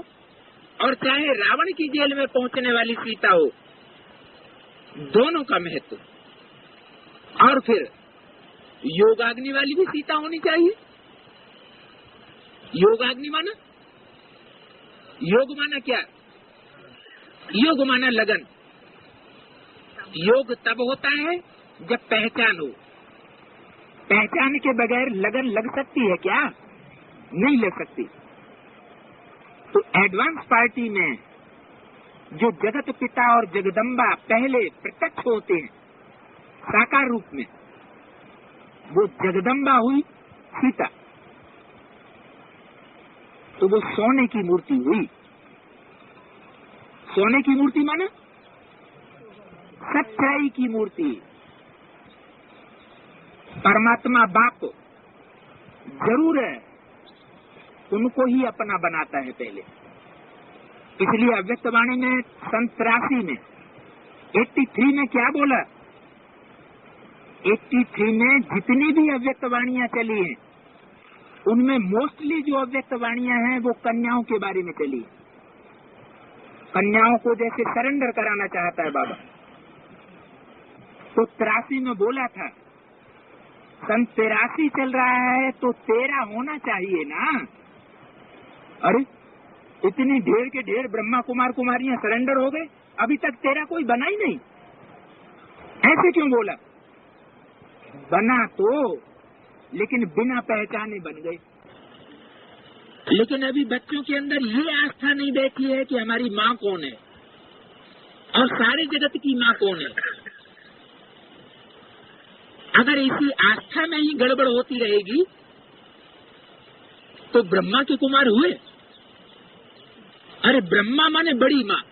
और चाहे रावण की जेल में पहुंचने वाली सीता हो, दोनों का महत्व। और फिर योगाग्नि वाली भी सीता होनी चाहिए। योगाग्नि माना, योग माना क्या? योग माना लगन। योग तब होता है जब पहचान हो। पहचान के बगैर लगन लग सकती है क्या? नहीं लग सकती। तो एडवांस पार्टी में जो जगत पिता और जगदम्बा पहले प्रत्यक्ष होते हैं साकार रूप में, वो जगदम्बा हुई सीता। तो वो सोने की मूर्ति हुई। सोने की मूर्ति माना सच्चाई की मूर्ति। परमात्मा बाप जरूर है, उनको ही अपना बनाता है पहले। इसलिए अव्यक्तवाणी में सन 83 में 83 में क्या बोला? 83 में जितनी भी अव्यक्तवाणियां चली हैं, उनमें मोस्टली जो अव्यक्तवाणियां हैं वो कन्याओं के बारे में चली। कन्याओं को जैसे सरेंडर कराना चाहता है बाबा। तो 83 में बोला था, सन 83 चल रहा है तो 13 होना चाहिए ना। अरे इतनी ढेर के ढेर ब्रह्मा कुमार कुमारियां सरेंडर हो गए, अभी तक 13 कोई बना ही नहीं। ऐसे क्यों बोला? बना तो, लेकिन बिना पहचाने बन गए। लेकिन अभी बच्चों के अंदर ये आस्था नहीं बैठी है कि हमारी माँ कौन है और सारे जगत की माँ कौन है। अगर इसी आस्था में ही गड़बड़ होती रहेगी तो ब्रह्मा के कुमार हुए। अरे ब्रह्मा माने बड़ी माँ।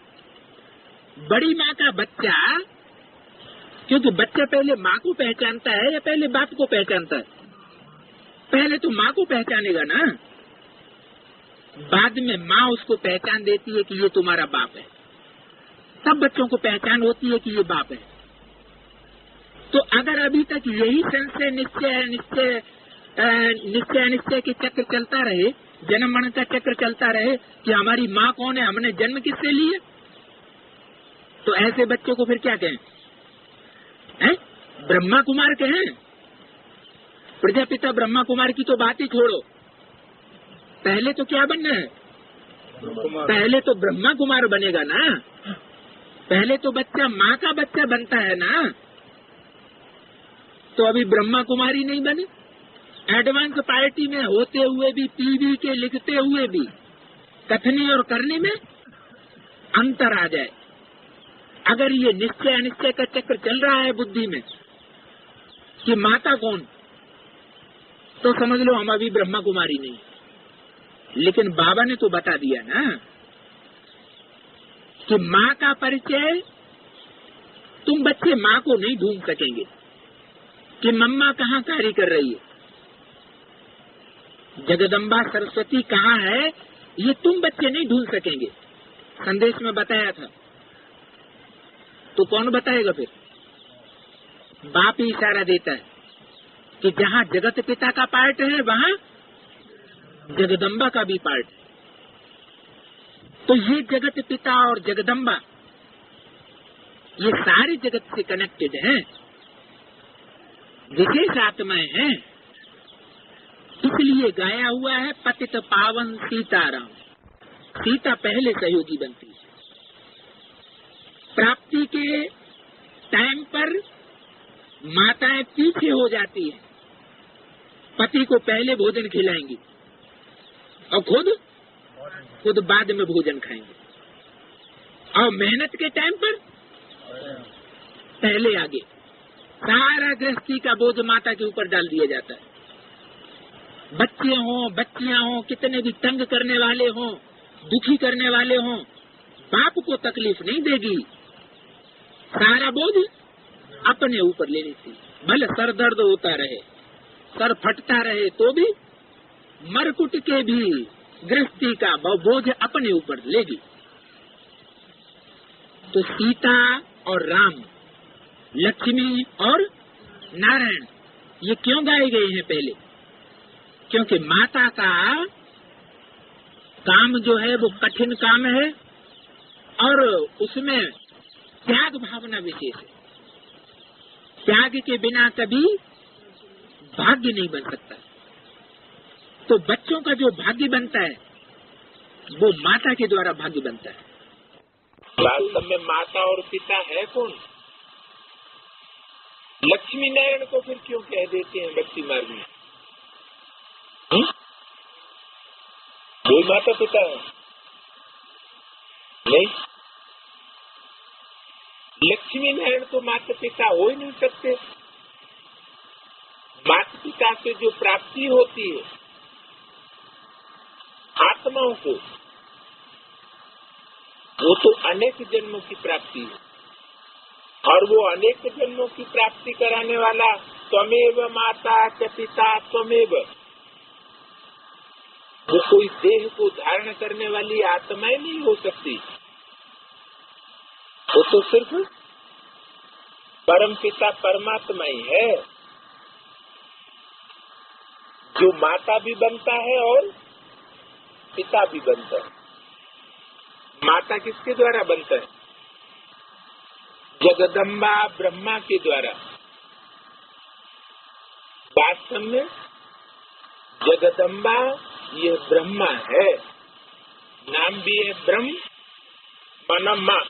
बड़ी माँ का बच्चा, क्योंकि बच्चा पहले माँ को पहचानता है या पहले बाप को पहचानता है? पहले तो माँ को पहचानेगा ना, बाद में माँ उसको पहचान देती है कि ये तुम्हारा बाप है। तब बच्चों को पहचान होती है कि ये बाप है। तो अगर अभी तक यही संशय निश्चय अनिश्चय के चक्र चलता रहे, जन्म मरण का चक्र चलता रहे कि हमारी माँ कौन है, हमने जन्म किससे लिए, तो ऐसे बच्चों को फिर क्या कहें? हैं? ब्रह्मा कुमार कहें? प्रजापिता ब्रह्मा कुमार की तो बात ही छोड़ो। पहले तो क्या बनना है? पहले तो ब्रह्मा कुमार बनेगा ना। पहले तो बच्चा माँ का बच्चा बनता है ना। तो अभी ब्रह्मा कुमारी नहीं बने, एडवांस पार्टी में होते हुए भी, टीवी के लिखते हुए भी कथनी और करनी में अंतर आ जाए, अगर ये निश्चय अनिश्चय का चक्र चल रहा है बुद्धि में कि माता कौन, तो समझ लो हम अभी ब्रह्मा कुमारी नहीं। लेकिन बाबा ने तो बता दिया ना कि माँ का परिचय तुम बच्चे माँ को नहीं ढूंढ सकेंगे कि मम्मा कहाँ कार्य कर रही है, जगदम्बा सरस्वती कहाँ है, ये तुम बच्चे नहीं ढूंढ सकेंगे। संदेश में बताया था, तो कौन बताएगा फिर? बाप ही इशारा देता है कि जहाँ जगत पिता का पार्ट है वहाँ जगदम्बा का भी पार्ट है। तो ये जगत पिता और जगदम्बा ये सारी जगत से कनेक्टेड हैं, विशेष आत्माएं हैं। इसलिए गाया हुआ है पतित पावन सीताराम। सीता पहले सहयोगी बनती है। प्राप्ति के टाइम पर माताएं पीछे हो जाती है, पति को पहले भोजन खिलाएंगी और खुद बाद में भोजन खाएंगे, और मेहनत के टाइम पर पहले आगे। सारा गृहस्थी का बोझ माता के ऊपर डाल दिया जाता है। बच्चे हों बच्चियां हों, कितने भी तंग करने वाले हों, दुखी करने वाले हों, बाप को तकलीफ नहीं देगी, सारा बोझ अपने ऊपर ले लेती। भले सर दर्द होता रहे, सर फटता रहे, तो भी मरकुट के भी गृहस्थी का बोझ अपने ऊपर लेगी। तो सीता और राम, लक्ष्मी और नारायण, ये क्यों गाए गए हैं पहले? क्योंकि माता का काम जो है वो कठिन काम है और उसमें त्याग भावना विशेष है। त्याग के बिना कभी भाग्य नहीं बन सकता। तो बच्चों का जो भाग्य बनता है वो माता के द्वारा भाग्य बनता है। वास्तव में माता और पिता है कौन? लक्ष्मी नारायण को फिर क्यों कह देते हैं भक्ति मार्ग में? कोई माता पिता है नहीं। लक्ष्मी नारायण तो माता पिता हो ही नहीं सकते। माता पिता से जो प्राप्ति होती है आत्माओं को, वो तो अनेक जन्मों की प्राप्ति है, और वो अनेक जन्मों की प्राप्ति कराने वाला त्वमेव माता च पिता त्वमेव, वो कोई देह को धारण करने वाली आत्माएं नहीं हो सकती। वो तो सिर्फ परम पिता परमात्मा ही है जो माता भी बनता है और पिता भी बनता है। माता किसके द्वारा बनता है? जगदम्बा ब्रह्मा के द्वारा। वास्तव में जगदम्बा ये ब्रह्मा है, नाम भी है ब्रह्म माना माँ।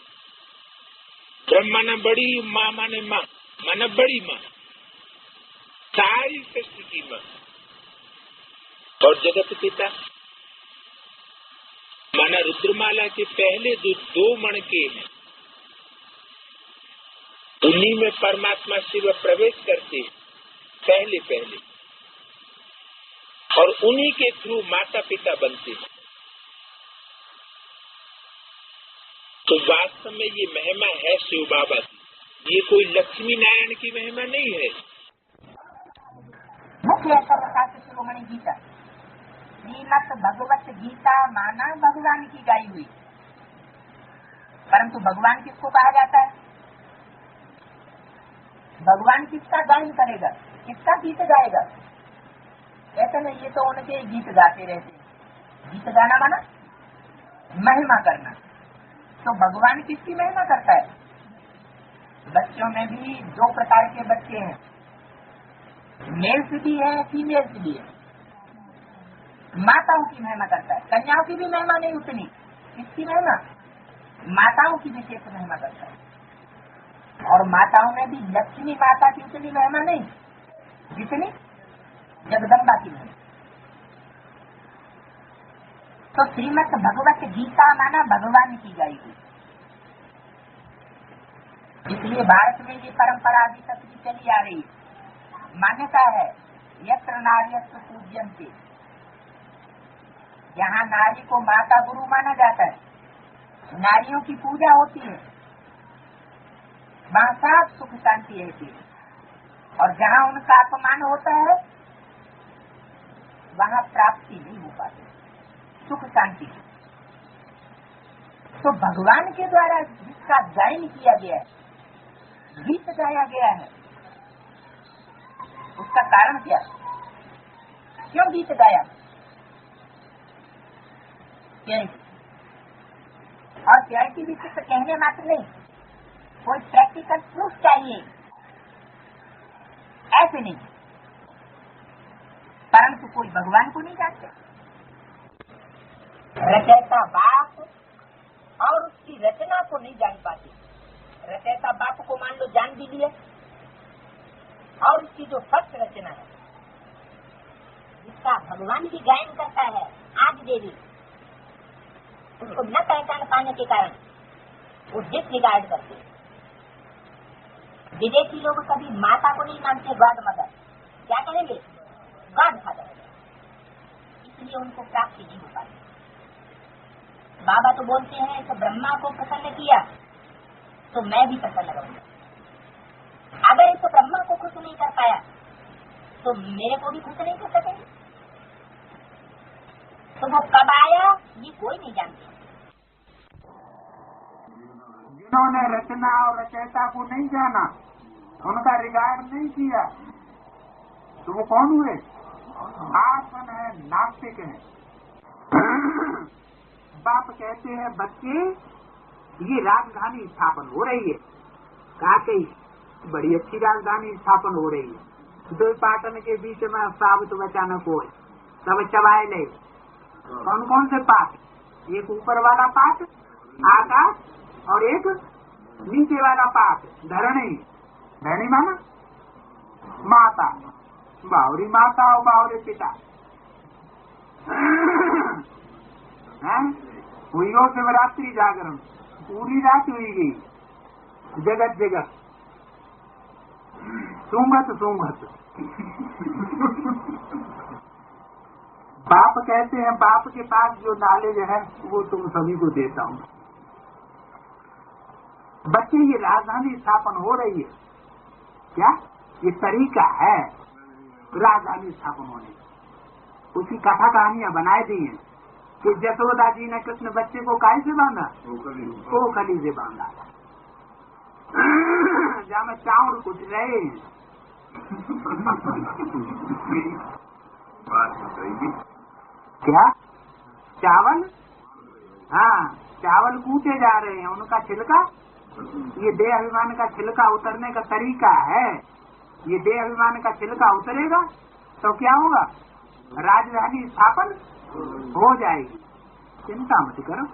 ब्रह्म माना बड़ी, माँ माने माँ, माना बड़ी माँ, सारी सृष्टि की माँ। और जगत पिता माना रुद्रमाला के पहले जो 2 मणके हैं, उन्हीं में परमात्मा शिव प्रवेश करते पहले, और उन्हीं के थ्रू माता पिता बनते हैं। तो वास्तव में ये महिमा है शिव बाबा की, ये कोई लक्ष्मी नारायण की महिमा नहीं है। मुख्य प्रकाश शिरोमणि गीता, श्रीमद् भगवत गीता माना भगवान की गाई हुई। परंतु भगवान किसको कहा जाता है? भगवान किसका गायन करेगा, किसका गीत गाएगा? ऐसा नहीं, ये तो उनके गीत गाते रहते। गीत गाना माना महिमा करना। तो भगवान किसकी महिमा करता है? बच्चों में भी 2 प्रकार के बच्चे हैं, मेल्स भी है, फीमेल्स भी है। माताओं की महिमा करता है, कन्याओं की भी महिमा नहीं उतनी। किसकी महिमा? माताओं की विशेष महिमा करता है। और माताओं में भी लक्ष्मी माता की उतनी महिमा नहीं जितनी जगदम्बा की नहीं। तो श्रीमद् भगवत गीता माना भगवान की गायेगी। इसलिए भारत में ये परंपरा अभी तक भी चली आ रही है। मान्यता है यत्र नार्यत्र पूज्यन्ते, यहाँ नारी को माता गुरु माना जाता है, नारियों की पूजा होती है, वहाँ सब सुख शांति रहती है। और जहाँ उनका अपमान होता है वहाँ प्राप्ति नहीं हो पाती सुख शांति। तो भगवान के द्वारा जिसका गायन किया गया है, गीत गाया गया है, उसका कारण क्या? क्यों गीत गाया? और प्यारिटी भी सिर्फ कहने मात्र नहीं, कोई प्रैक्टिकल प्रूफ चाहिए, ऐसे नहीं। परंतु कोई भगवान को नहीं जानते। रचयिता बाप और उसकी रचना को नहीं जान पाते। रचयिता बाप को मान लो जान भी लिया, और उसकी जो फर्स्ट रचना है जिसका भगवान की गायन करता है आज देवी, उसको न पहचान पाने के कारण वो डिसरिगार्ड करते। विदेशी लोग कभी माता को नहीं मानते, गॉड मदर, क्या करेंगे? God father. इसलिए उनको प्राप्ति नहीं हो पाती। बाबा तो बोलते हैं कि ब्रह्मा को प्रसन्न किया तो मैं भी प्रसन्न रहूंगा। अगर इस ब्रह्मा को खुश नहीं कर पाया तो मेरे को भी खुश नहीं कर सकेंगे। तो वो कब आया ये कोई नहीं जानते। जिन्होंने रचना और रचयिता को नहीं जाना, उनका रिगार्ड नहीं किया, तो वो कौन हुए? आसन है, नास्तिक है। बाप कहते हैं बच्चे ये राजधानी स्थापन हो रही है। कहा कही बड़ी अच्छी राजधानी स्थापन हो रही है, दो पाटन के बीच में साबित बचाना कोई सब चबाए ले। कौन कौन से पाठ? एक ऊपर वाला पाठ आकाश, और एक नीचे वाला पाठ धरणी। धरणी माना माता, बावरी माता और बावरी पिता। हुई हो शिवरात्रि जागरण, पूरी रात हुई गई, जगत जगत सूंघत सूंघत। बाप कहते हैं बाप के पास जो नॉलेज है वो तुम सभी को देता हूँ। बच्चे ये राजधानी स्थापन हो रही है, क्या ये तरीका है राजधानी स्थापन होने की? उसकी कथा कहानियां बनाए दी हैं कि जसोदा जी ने कृष्ण बच्चे को काय से बांधा? कोखली से बांधा। जहाँ में चावल कुछ रहे क्या चावल? हाँ, चावल कूटे जा रहे हैं, उनका छिलका, ये देह अभिमान का छिलका उतरने का तरीका है। ये देह अभिमान का छिलका उतरेगा तो क्या होगा? राजधानी स्थापन हो जाएगी। चिंता मत करो।